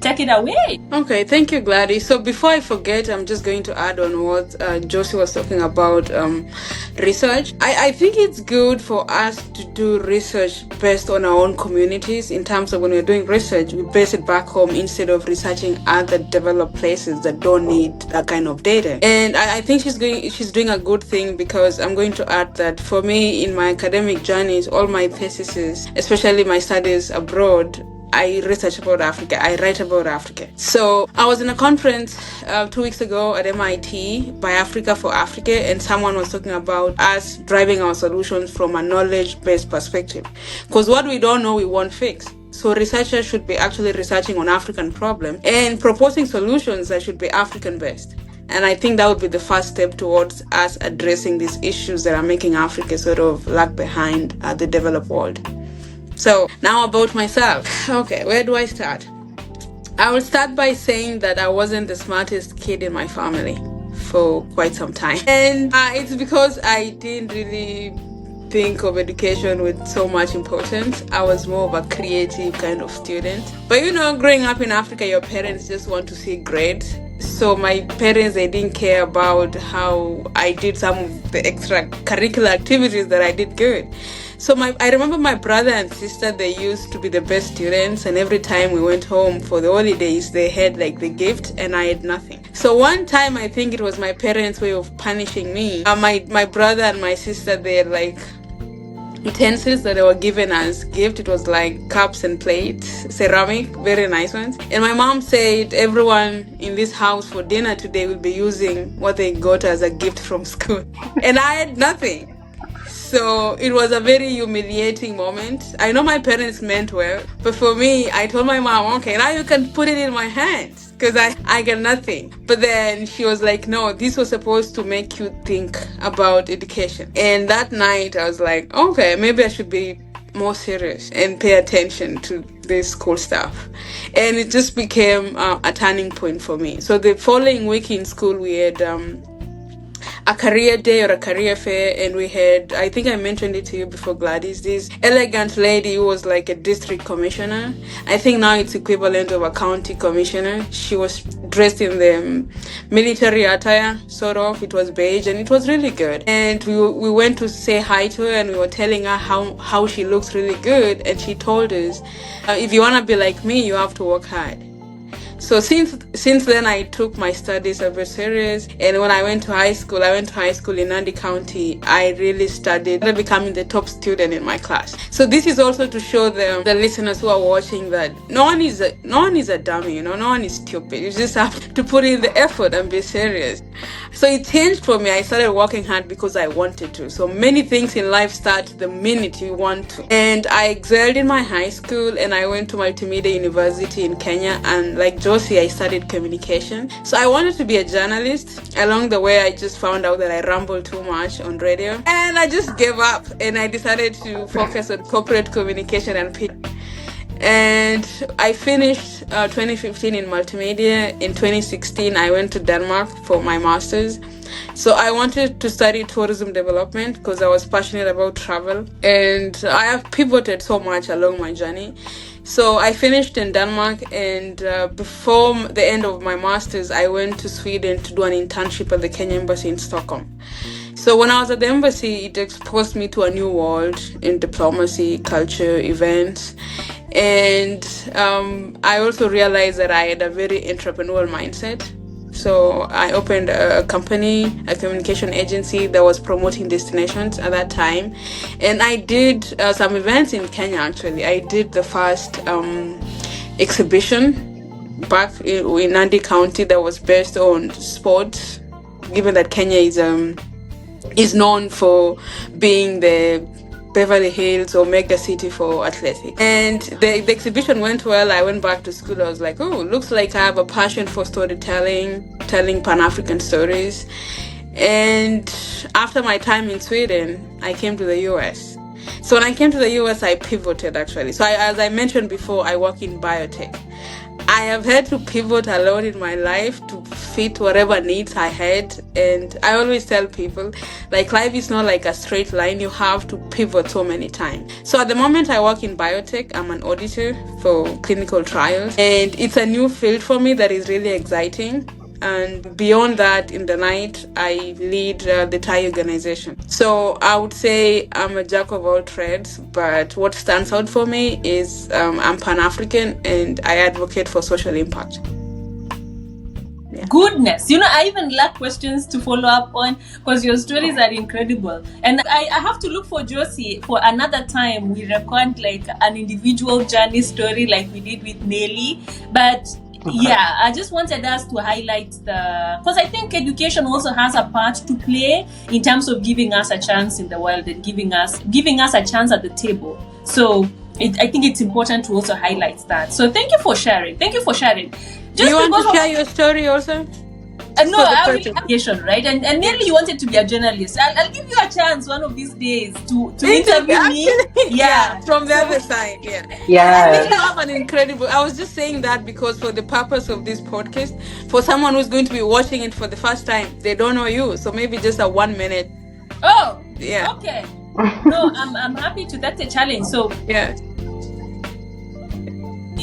take it away. Okay, thank you, Gladys. So before I forget, I'm just going to add on what Josie was talking about research. I think it's good for us to do research based on our own communities, in terms of when we're doing research, we base it back home instead of researching other developed places that don't need that kind of data. And I think she's doing a good thing, because I'm going to add that for me, in my academic journeys, all my theses, especially my studies abroad, I research about Africa. I write about Africa. So I was in a conference 2 weeks ago at MIT by Africa for Africa, and someone was talking about us driving our solutions from a knowledge-based perspective. Because what we don't know, we won't fix. So researchers should be actually researching on African problems and proposing solutions that should be African-based. And I think that would be the first step towards us addressing these issues that are making Africa sort of lag behind the developed world. So now about myself. Okay, where do I start? I will start by saying that I wasn't the smartest kid in my family. for quite some time. And it's because I didn't really think of education with so much importance. I was more of a creative kind of student. But you know, growing up in Africa, your parents just want to see grades. So my parents, they didn't care about how I did some of the extracurricular activities that I did good. So I remember my brother and sister, they used to be the best students, and every time we went home for the holidays, they had like the gift and I had nothing. So one time, I think it was my parents' way of punishing me. My brother and my sister, they had like utensils that they were given as gift. It was like cups and plates, ceramic, very nice ones. And my mom said everyone in this house for dinner today will be using what they got as a gift from school. And I had nothing. So it was a very humiliating moment. I know my parents meant well, but for me, I told my mom, okay, now you can put it in my hands because I got nothing. But then she was like, no, this was supposed to make you think about education. And that night I was like, okay, maybe I should be more serious and pay attention to this school stuff. And it just became a turning point for me. So the following week in school, we had a career day or a career fair, and we had, I think I mentioned it to you before, Gladys, this elegant lady who was like a district commissioner. I think now it's equivalent of a county commissioner. She was dressed in the military attire, sort of. It was beige and it was really good. And we went to say hi to her, and we were telling her how she looks really good. And she told us, if you want to be like me, you have to work hard. So since then, I took my studies a bit serious. And when I went to high school in Nandi County. I really studied, becoming the top student in my class. So this is also to show the listeners who are watching that no one is a dummy, you know, no one is stupid. You just have to put in the effort and be serious. So it changed for me. I started working hard because I wanted to. So many things in life start the minute you want to. And I excelled in my high school, and I went to Multimedia University in Kenya, and like Josie, I studied communication. So I wanted to be a journalist. Along the way, I just found out that I rambled too much on radio, and I just gave up, and I decided to focus on corporate communication and PR. And I finished 2015 in multimedia. In 2016, I went to Denmark for my master's. So I wanted to study tourism development because I was passionate about travel, and I have pivoted so much along my journey. So I finished in Denmark, and before the end of my master's, I went to Sweden to do an internship at the Kenya Embassy in Stockholm. So when I was at the embassy, it exposed me to a new world in diplomacy, culture, events. And I also realized that I had a very entrepreneurial mindset. So I opened a company, a communication agency that was promoting destinations at that time. And I did some events in Kenya, actually. I did the first exhibition back in Nandi County that was based on sports, given that Kenya is known for being the Beverly Hills or mega city for athletics. And the exhibition went well. I went back to school. I was like, oh, looks like I have a passion for storytelling, telling Pan-African stories. And after my time in Sweden, I came to the US. So when I came to the US, I pivoted, actually. So as I mentioned before, I work in biotech. I have had to pivot a lot in my life to fit whatever needs I had. And I always tell people, like, life is not like a straight line. You have to pivot so many times. So at the moment, I work in biotech. I'm an auditor for clinical trials. And it's a new field for me that is really exciting. And beyond that, in the night, I lead the Thai organization. So I would say I'm a jack of all trades, but what stands out for me is I'm Pan-African and I advocate for social impact. Yeah. Goodness, I even lack questions to follow up on because your stories are incredible. And I have to look for Josie for another time. We record like an individual journey story like we did with Nelly, but yeah, I just wanted us to highlight because I think education also has a part to play in terms of giving us a chance in the world and giving us a chance at the table. So I think it's important to also highlight that. So thank you for sharing. Just Do you want to share your story also? No, for the I purpose. really application, right? And mainly you wanted to be a journalist. I'll give you a chance one of these days to interview me. Actually, Yeah. from the other side, yeah. And I Yeah. think you have an incredible. I was just saying that because for the purpose of this podcast, for someone who's going to be watching it for the first time, they don't know you, so maybe just a 1 minute. Oh, Yeah. okay. No, I'm happy to. That's a challenge. So Yeah.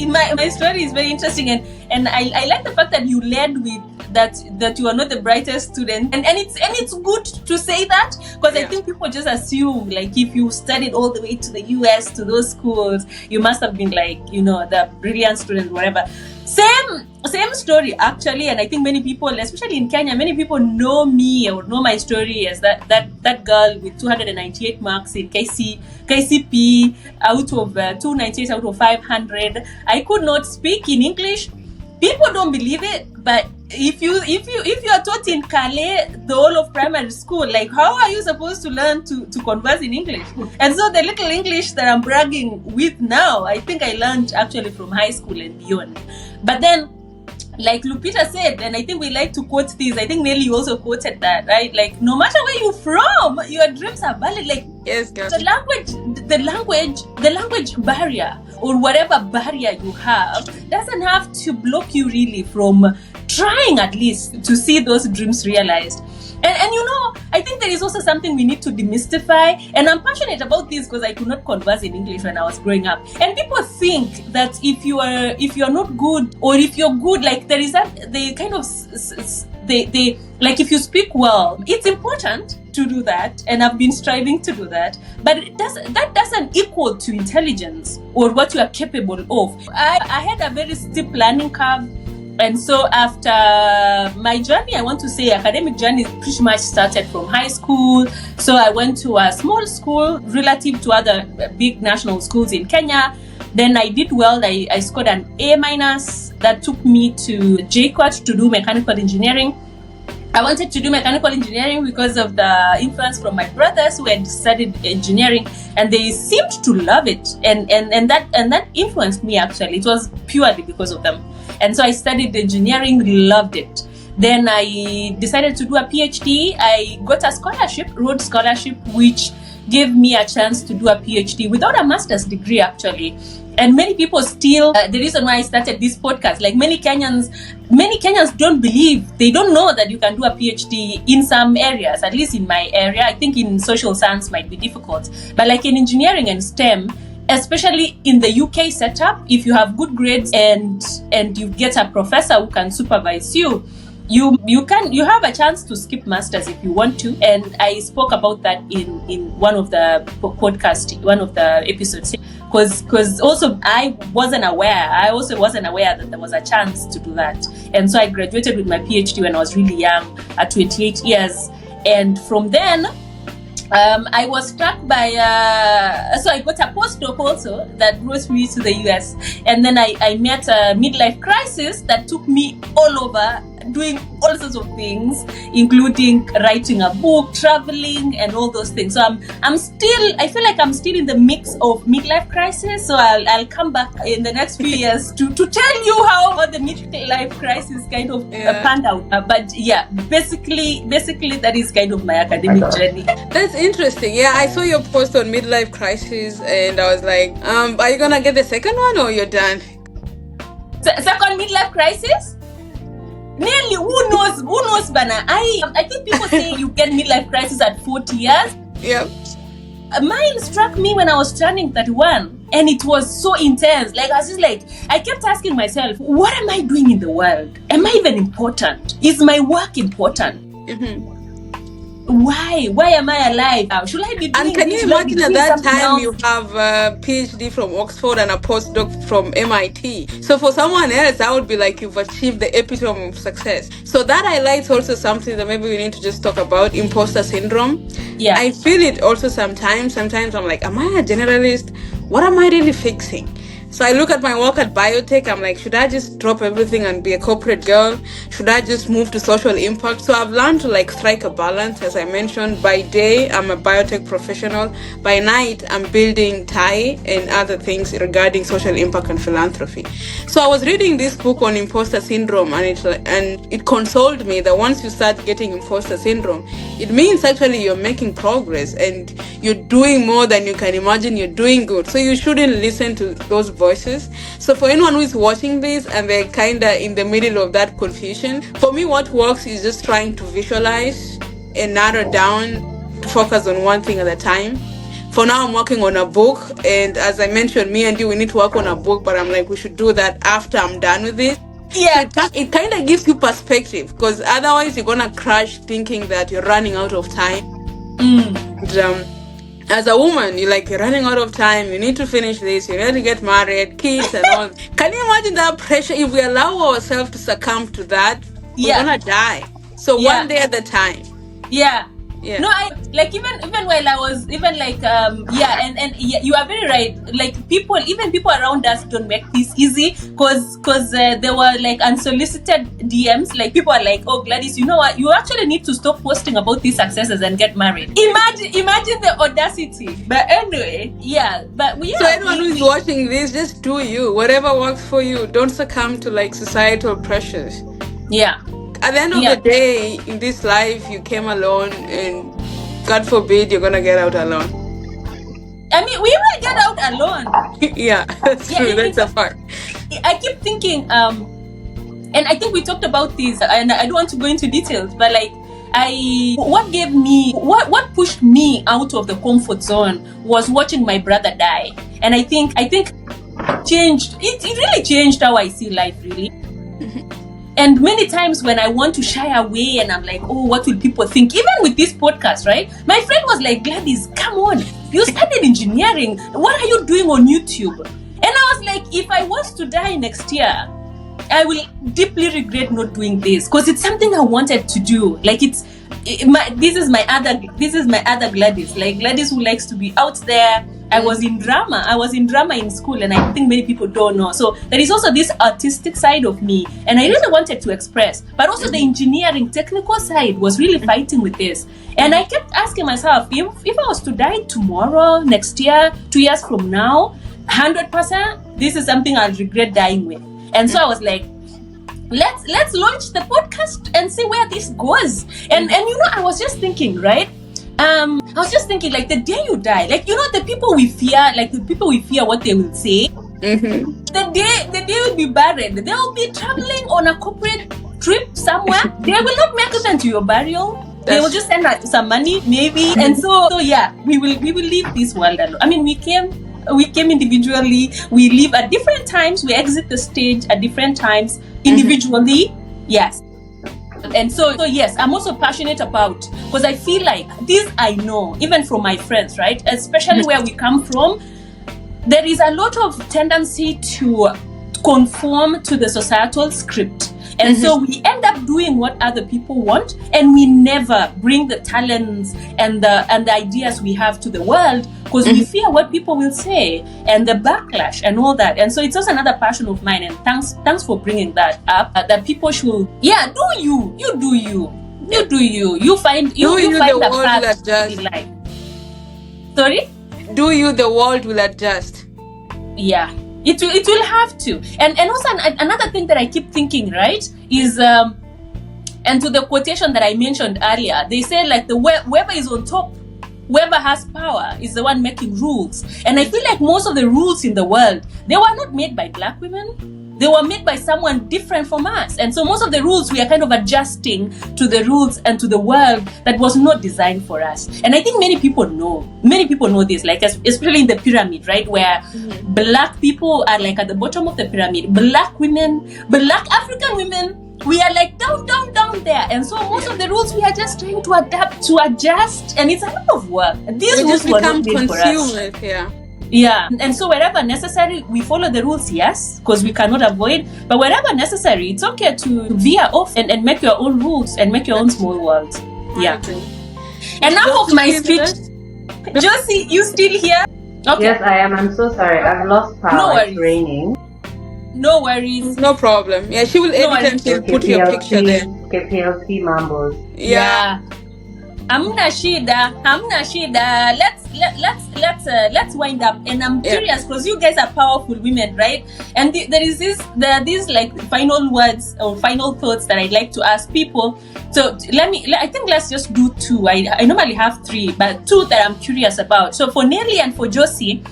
my story is very interesting, and I like the fact that you led with that you are not the brightest student, and it's good to say that, because I Yeah. think people just assume like if you studied all the way to the US to those schools, you must have been like, you know, the brilliant student, whatever. Same story actually, and I think many people, especially in Kenya, many people know me or know my story as that girl with 298 marks in KCP out of 298 out of 500. I could not speak in English. People don't believe it, but if you are taught in Calais the whole of primary school, like how are you supposed to learn to converse in English? And so the little English that I'm bragging with now, I think I learned actually from high school and beyond. But then, like Lupita said, and I think we like to quote these, I think Nelly also quoted that, right? Like, no matter where you're from, your dreams are valid. Like, Yes, girl. the language barrier or whatever barrier you have doesn't have to block you really from trying at least to see those dreams realized. And you know, I think there is also something we need to demystify, and I'm passionate about this because I could not converse in English when I was growing up. And people think that if you are not good, or if you're good, like there is that they kind of they like if you speak well, it's important to do that, and I've been striving to do that. But that doesn't equal to intelligence or what you are capable of. I had a very steep learning curve. And so after my journey, I want to say academic journey pretty much started from high school. So I went to a small school relative to other big national schools in Kenya. Then I did well. I scored an A-. That took me to JKUAT to do mechanical engineering. I wanted to do mechanical engineering because of the influence from my brothers who had studied engineering, and they seemed to love it. And that influenced me actually. It was purely because of them. And so I studied engineering, loved it. Then I decided to do a PhD. I got a scholarship, Rhodes Scholarship, which gave me a chance to do a PhD without a master's degree actually. And many people still, the reason why I started this podcast, like many Kenyans don't believe, they don't know that you can do a PhD in some areas, at least in my area. I think in social science might be difficult. But like in engineering and STEM, especially in the UK setup, if you have good grades and you get a professor who can supervise you, you have a chance to skip masters if you want to. And I spoke about that in one of the podcast, one of the episodes, because also I wasn't aware that there was a chance to do that. And so I graduated with my PhD when I was really young at 28 years. And from then, I was struck by, so I got a postdoc also that brought me to the US. And then I met a midlife crisis that took me all over, doing all sorts of things, including writing a book, traveling, and all those things. So I feel like I'm still in the mix of midlife crisis. So I'll come back in the next few years to tell you how the midlife crisis kind of panned out. But yeah, basically that is kind of my academic journey. That's interesting. Yeah, I saw your post on midlife crisis, and I was like, are you gonna get the second one or you're done? Second midlife crisis? Nearly, who knows, Bana? I think people say you get midlife crisis at 40 years. Yeah. Mine struck me when I was turning 31, and it was so intense. Like, I was just like, I kept asking myself, what am I doing in the world? Am I even important? Is my work important? Mm-hmm. Why am I alive? Should I be doing And can you this? Should I be imagine at doing that something time else? you have a PhD from Oxford and a postdoc from MIT? So for someone else, that would be like you've achieved the epitome of success. So that highlights also something that maybe we need to just talk about, imposter syndrome. Yeah. I feel it also sometimes. Sometimes I'm like, am I a generalist? What am I really fixing? So I look at my work at biotech, I'm like, should I just drop everything and be a corporate girl? Should I just move to social impact? So I've learned to like strike a balance. As I mentioned, by day, I'm a biotech professional. By night, I'm building Thai and other things regarding social impact and philanthropy. So I was reading this book on imposter syndrome, and it consoled me that once you start getting imposter syndrome, it means actually you're making progress and you're doing more than you can imagine. You're doing good. So you shouldn't listen to those voices. So for anyone who is watching this and they're kind of in the middle of that confusion, for me what works is just trying to visualize and narrow down, to focus on one thing at a time. For now, I'm working on a book, and as I mentioned, me and you, we need to work on a book, but I'm like, we should do that after I'm done with it. Yeah. It kind of gives you perspective, because otherwise you're gonna crash thinking that you're running out of time. And, as a woman, you're running out of time. You need to finish this. You need to get married, kids, and all. Can you imagine that pressure? If we allow ourselves to succumb to that, we're gonna die. So one day at a time. Yeah. Yeah. No, I even while I was and you are very right. Like people around us don't make this easy because there were like unsolicited DMs. Like people are like, oh Gladys, you know what? You actually need to stop posting about these successes and get married. Imagine the audacity. But anyway, so anyone who's watching this, just do you. Whatever works for you. Don't succumb to like societal pressures. Yeah. At the end of the day, in this life, you came alone, and God forbid you're gonna get out alone. I mean, we will get out alone. Yeah, that's true. That's a fact. I keep thinking, and I think we talked about this, and I don't want to go into details, but like, what pushed me out of the comfort zone was watching my brother die, and I think it really changed how I see life, really. And many times when I want to shy away and I'm like, oh, what will people think? Even with this podcast, right? My friend was like, Gladys, come on. You studied engineering. What are you doing on YouTube? And I was like, if I was to die next year, I will deeply regret not doing this because it's something I wanted to do. Like this is my other Gladys. Like Gladys who likes to be out there. I was in drama in school, and I think many people don't know. So there is also this artistic side of me, and I really wanted to express. But also the engineering technical side was really fighting with this. And I kept asking myself, if I was to die tomorrow, next year, 2 years from now, 100%, this is something I'll regret dying with. And so I was like, let's launch the podcast and see where this goes. And I was just thinking, right? I was just thinking, like, the day you die, like, the people we fear what they will say. Mm-hmm. The day will be buried. They will be traveling on a corporate trip somewhere. They will not make it into your burial. They will just send us some money, maybe. And so we will leave this world alone. I mean, we came individually. We live at different times. We exit the stage at different times individually. Mm-hmm. Yes. And so yes, I'm also passionate about, because I feel like this I know, even from my friends, right? Especially where we come from, there is a lot of tendency to conform to the societal script. And so we end up doing what other people want, and we never bring the talents and the ideas we have to the world because we fear what people will say and the backlash and all that. And so it's also another passion of mine. And thanks for bringing that up. That people should, do you. You find the path in life. Sorry? Do you? The world will adjust. Yeah. It will have to. And also another thing that I keep thinking, right, is and to the quotation that I mentioned earlier, they say like whoever is on top, whoever has power is the one making rules. And I feel like most of the rules in the world, they were not made by Black women. They were made by someone different from us. And so most of the rules, we are kind of adjusting to the rules and to the world that was not designed for us. And I think many people know this, like especially in the pyramid, right? Where Black people are like at the bottom of the pyramid. Black women, Black African women, we are like down there. And so most of the rules we are just trying to adapt, to adjust. And it's a lot of work. These rules were not made for us. Yeah, and so wherever necessary, we follow the rules, yes, because we cannot avoid. But wherever necessary, it's okay to veer off and make your own rules and make your own small world. Yeah. Enough of my speech. Josie, you still here? Okay. Yes, I am. I'm so sorry. I've lost power. No It's worries. raining. No worries. No problem. Yeah, she will edit worries. and she'll put your picture there. KPLC Mambos. Yeah. Hamna shida. Let's wind up. And I'm curious because you guys are powerful women, right? And there are these like final words or final thoughts that I'd like to ask people. So I think let's just do two. I normally have three, but two that I'm curious about. So for Nelly and for Josie,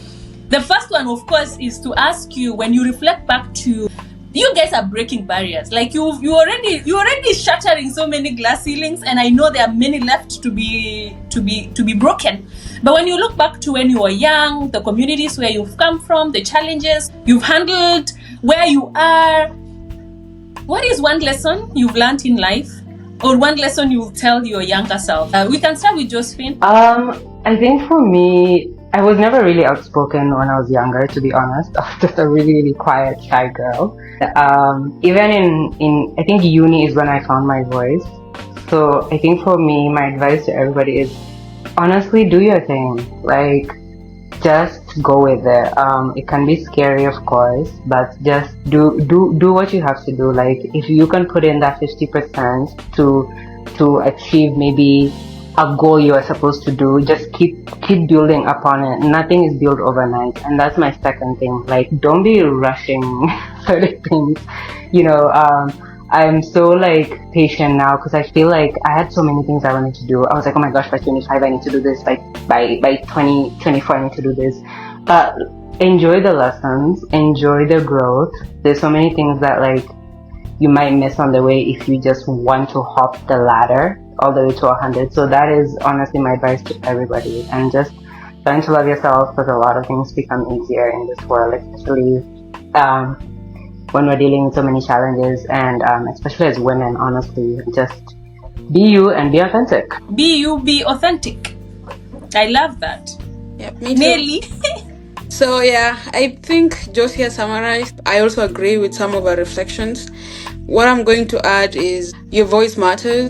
the first one, of course, is to ask you, when you reflect back to, you guys are breaking barriers. Like you're already shattering so many glass ceilings, and I know there are many left to be broken. But when you look back to when you were young, the communities where you've come from, the challenges you've handled, where you are, what is one lesson you've learned in life, or one lesson you will tell your younger self? We can start with Josephine. I think for me, I was never really outspoken when I was younger, to be honest. I was just a really, really quiet, shy girl. Even in I think uni is when I found my voice. So I think for me, my advice to everybody is, honestly, do your thing. Like, just go with it. It can be scary, of course, but just do what you have to do. Like, if you can put in that 50% to achieve maybe a goal you are supposed to do, just keep building upon it. Nothing is built overnight, and that's my second thing. Like, don't be rushing certain things. I'm so like patient now because I feel like I had so many things I wanted to do. I was like, oh my gosh, by 25 I need to do this. By 2024 I need to do this. But enjoy the lessons, enjoy the growth. There's so many things that like you might miss on the way if you just want to hop the ladder all the way to 100. So that is honestly my advice to everybody, and just trying to love yourself, because a lot of things become easier in this world, especially when we're dealing with so many challenges, and especially as women. Honestly, just be you and be authentic. Be you, be authentic. I love that. Yeah, me too. Nelly. So yeah, I think Josie has summarized. I also agree with some of her reflections. What I'm going to add is your voice matters.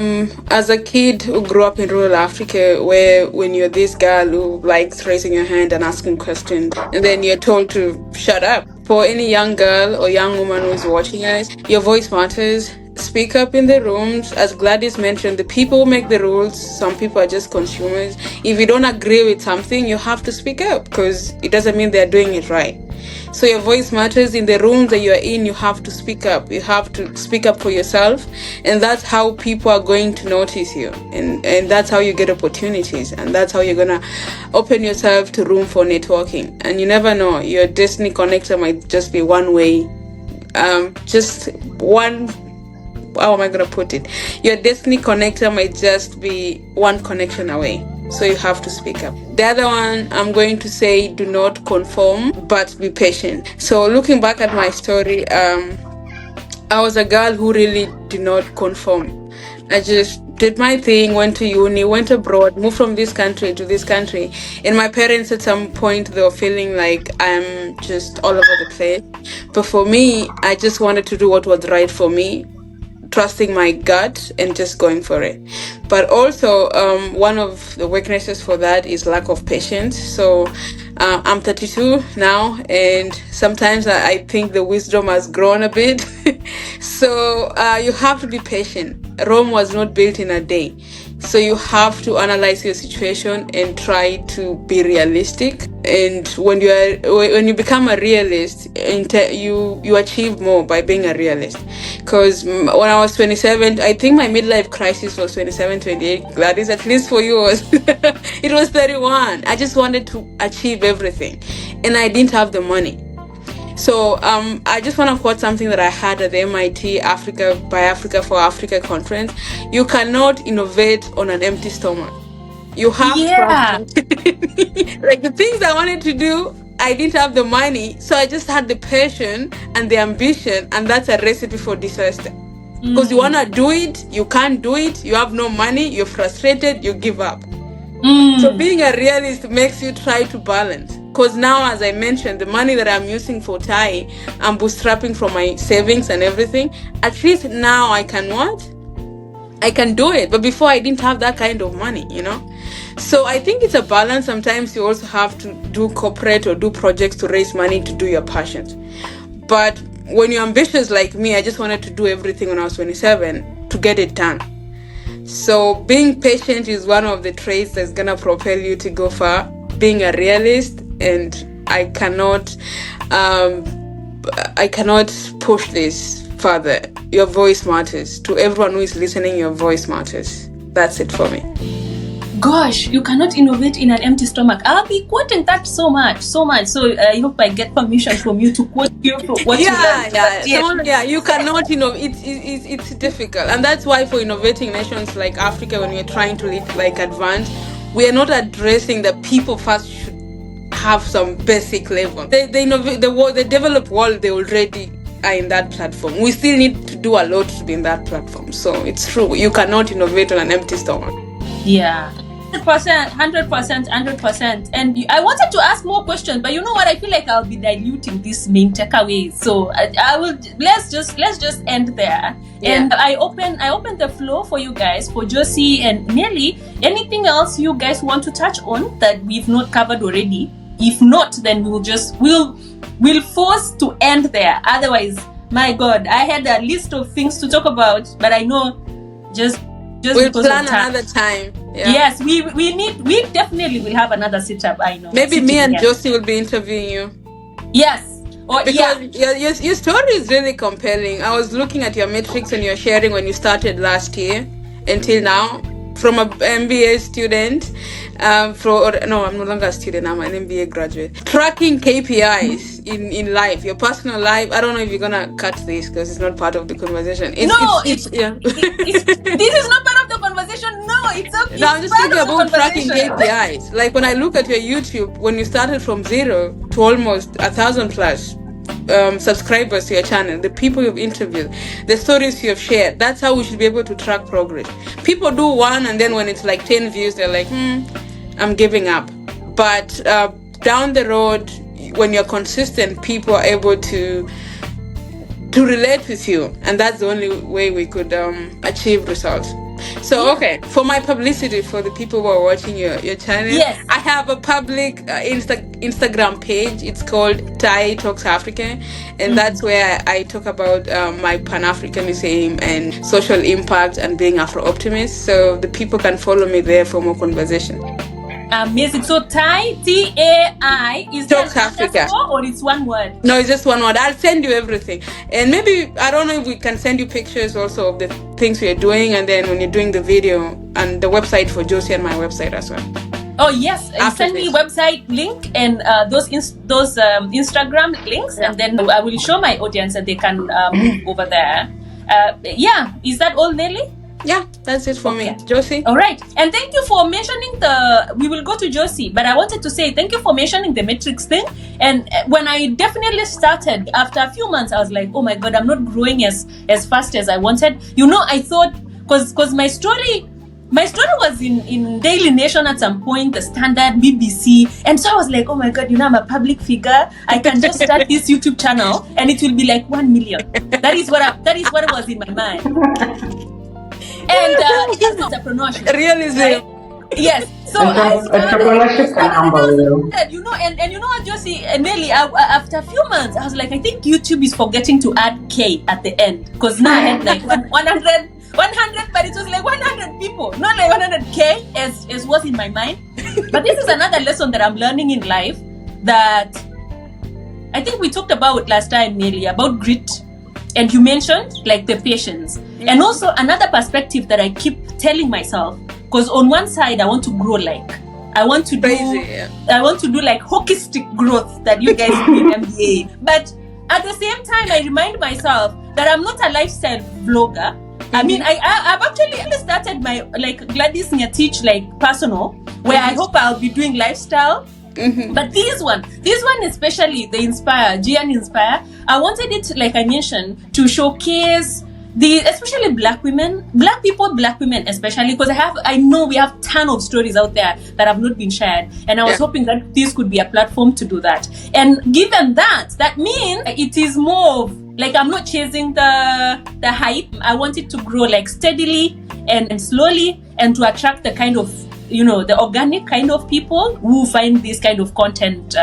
As a kid who grew up in rural Africa, where when you're this girl who likes raising your hand and asking questions, and then you're told to shut up. For any young girl or young woman who's watching us, your voice matters. Speak up in the rooms. As Gladys mentioned, the people make the rules. Some people are just consumers. If you don't agree with something, you have to speak up, because it doesn't mean they're doing it right. So your voice matters. In the rooms that you're in, you have to speak up. You have to speak up for yourself, and that's how people are going to notice you, and that's how you get opportunities, and that's how you're gonna open yourself to room for networking. And you never know, your destiny connector might just be one way, just one. How am I gonna put it? Your destiny connector might just be one connection away. So you have to speak up. The other one, I'm going to say, do not conform, but be patient. So looking back at my story, I was a girl who really did not conform. I just did my thing, went to uni, went abroad, moved from this country to this country. And my parents at some point, they were feeling like I'm just all over the place. But for me, I just wanted to do what was right for me, trusting my gut and just going for it. But also, one of the weaknesses for that is lack of patience. So I'm 32 now, and sometimes I think the wisdom has grown a bit. So you have to be patient. Rome was not built in a day. So you have to analyze your situation and try to be realistic. And when you become a realist, you achieve more by being a realist. Because when I was 27, I think my midlife crisis was 27, 28. Gladys, at least for you, it was 31. I just wanted to achieve everything, and I didn't have the money. So I just want to quote something that I had at the MIT Africa by Africa for Africa conference. You cannot innovate on an empty stomach. You have to. Like the things I wanted to do, I didn't have the money, so I just had the passion and the ambition, and that's a recipe for disaster. Because you want to do it, you can't do it, you have no money, you're frustrated, you give up. So being a realist makes you try to balance. Because now, as I mentioned, the money that I'm using for Thai, I'm bootstrapping from my savings and everything. At least now I can what? I can do it. But before, I didn't have that kind of money, you know. So I think it's a balance. Sometimes you also have to do corporate or do projects to raise money to do your passions. But when you're ambitious like me, I just wanted to do everything when I was 27 to get it done. So being patient is one of the traits that's gonna propel you to go far. Being a realist, and I cannot push this further. Your voice matters. To everyone who is listening, your voice matters. That's it for me. Gosh, you cannot innovate in an empty stomach. I'll be quoting that so much. So I hope I get permission from you to quote you for what you learned. You cannot innovate. It's difficult, and that's why for innovating nations like Africa, when we're trying to advance, we are not addressing that people first should have some basic level. They innovate the developed world. They already are in that platform. We still need to do a lot to be in that platform. So it's true. You cannot innovate on an empty stomach. Yeah. 100%. And I wanted to ask more questions, but you know what? I feel like I'll be diluting this main takeaway. So I will. Let's just end there. Yeah. And I open the floor for you guys, for Josie and Nelly. Anything else you guys want to touch on that we've not covered already? If not, then we'll force to end there. Otherwise, my God, I had a list of things to talk about, but I know just we'll plan another time. Yeah. Yes, we definitely will have another sit-up. I know. Maybe me and Josie will be interviewing you. Yes. Because your story is really compelling. I was looking at your metrics and your sharing when you started last year until now. From an MBA student, I'm no longer a student, I'm an MBA graduate. Tracking KPIs in life, your personal life. I don't know if you're gonna cut this because it's not part of the conversation. This is not part of the conversation. No, it's okay. No, I'm just thinking about tracking KPIs. Like when I look at your YouTube, when you started from 0 to almost 1,000 plus subscribers to your channel, the people you've interviewed, the stories you have shared, that's how we should be able to track progress. People do one, and then when it's like 10 views, they're like, I'm giving up. But down the road, when you're consistent, people are able to relate with you, and that's the only way we could achieve results. So okay, for my publicity, for the people who are watching your channel, yes. I have a public Instagram page. It's called Tai Talks Africa, and that's where I talk about my Pan-Africanism and social impact and being Afro-optimist. So the people can follow me there for more conversation. Amazing. So Tai, T-A-I, is Talks Africa, or it's one word? No, it's just one word. I'll send you everything, and maybe I don't know if we can send you pictures also of the things we are doing, and then when you're doing the video, and the website for Josie and my website as well. Oh yes, send me website link and those Instagram links, and then I will show my audience and they can move over there. Is that all, Nelly? Yeah, that's it for me. Josie? All right. And thank you for mentioning we will go to Josie, but I wanted to say thank you for mentioning the metrics thing. And when I definitely started, after a few months, I was like, oh my God, I'm not growing as fast as I wanted. You know, I thought, because my story was in Daily Nation at some point, the Standard, BBC. And so I was like, oh my God, I'm a public figure. I can just start this YouTube channel and it will be like 1 million. That is what was in my mind. And it's entrepreneurship. Realism. Right? Yes. So entrepreneurship can humble you. And you know what, Josie and Nelly, after a few months, I was like, I think YouTube is forgetting to add K at the end. Because now I had like 100, but it was like 100 people, not like 100K as was in my mind. But this is another lesson that I'm learning in life that I think we talked about last time, Nelly, about grit. And you mentioned like the patience. And also another perspective that I keep telling myself, because on one side I want to grow I want to do like hockey stick growth that you guys do in MBA. But at the same time, I remind myself that I'm not a lifestyle vlogger. I mean, I've actually started my like Gladys Nyatich like personal, where I hope I'll be doing lifestyle. But this one especially, the Inspire, Gian Inspire, I wanted it, like I mentioned, to showcase especially black women especially, because I know we have ton of stories out there that have not been shared, and I was hoping that this could be a platform to do that. And given that means it is more of Like, I'm not chasing the hype. I want it to grow like steadily and slowly, and to attract the kind of, the organic kind of people who find this kind of content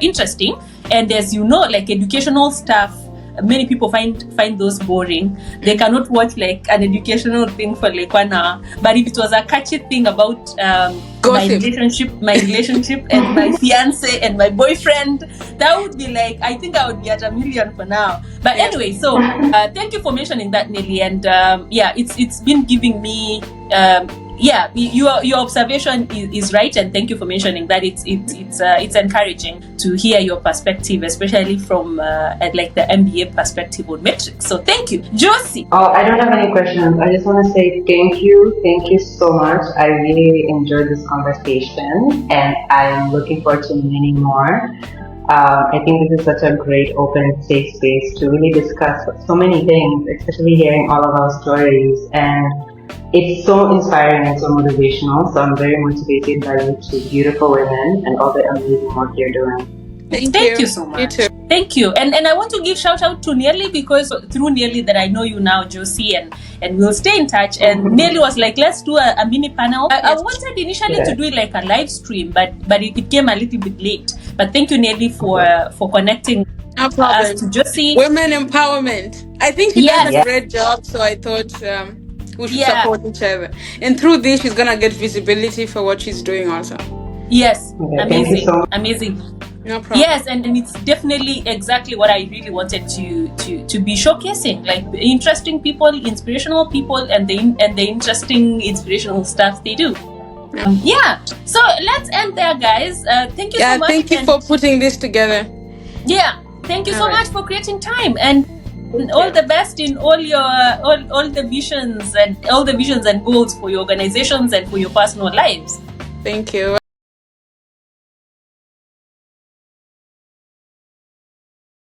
interesting. And as you know, like educational stuff, many people find those boring. They cannot watch like an educational thing for like 1 hour. But if it was a catchy thing about my relationship and my fiance and my boyfriend, that would be like, I think I would be at 1 million for now. But anyway, so thank you for mentioning that, Nelly. And it's been giving me your observation is right, and thank you for mentioning that. It's encouraging to hear your perspective, especially from like the MBA perspective on metrics. So thank you, Josie. Oh, I don't have any questions. I just want to say thank you so much. I really enjoyed this conversation, and I'm looking forward to many more. I think this is such a great, open, safe space to really discuss so many things, especially hearing all of our stories. And it's so inspiring and so motivational. So I'm very motivated by you two beautiful women and all the amazing work you're doing. Thank you so much. You too. Thank you. And I want to give shout out to Nelly, because through Nelly that I know you now, Josie, and we'll stay in touch. And Nelly was like, let's do a mini panel. I wanted initially to do it like a live stream, but it came a little bit late. But thank you, Nelly, for connecting us to Josie. Women empowerment. I think she does a great job, so I thought we should support each other. And through this, she's gonna get visibility for what she's doing also. Yes, Okay, amazing, so amazing. No problem. Yes, and it's definitely exactly what I really wanted to be showcasing, like interesting people, inspirational people, and the interesting inspirational stuff they do. So let's end there, guys. Thank you so much. Thank you for putting this together. Thank you so much for creating time, and all the best in all your all the visions and goals for your organizations and for your personal lives. Thank you.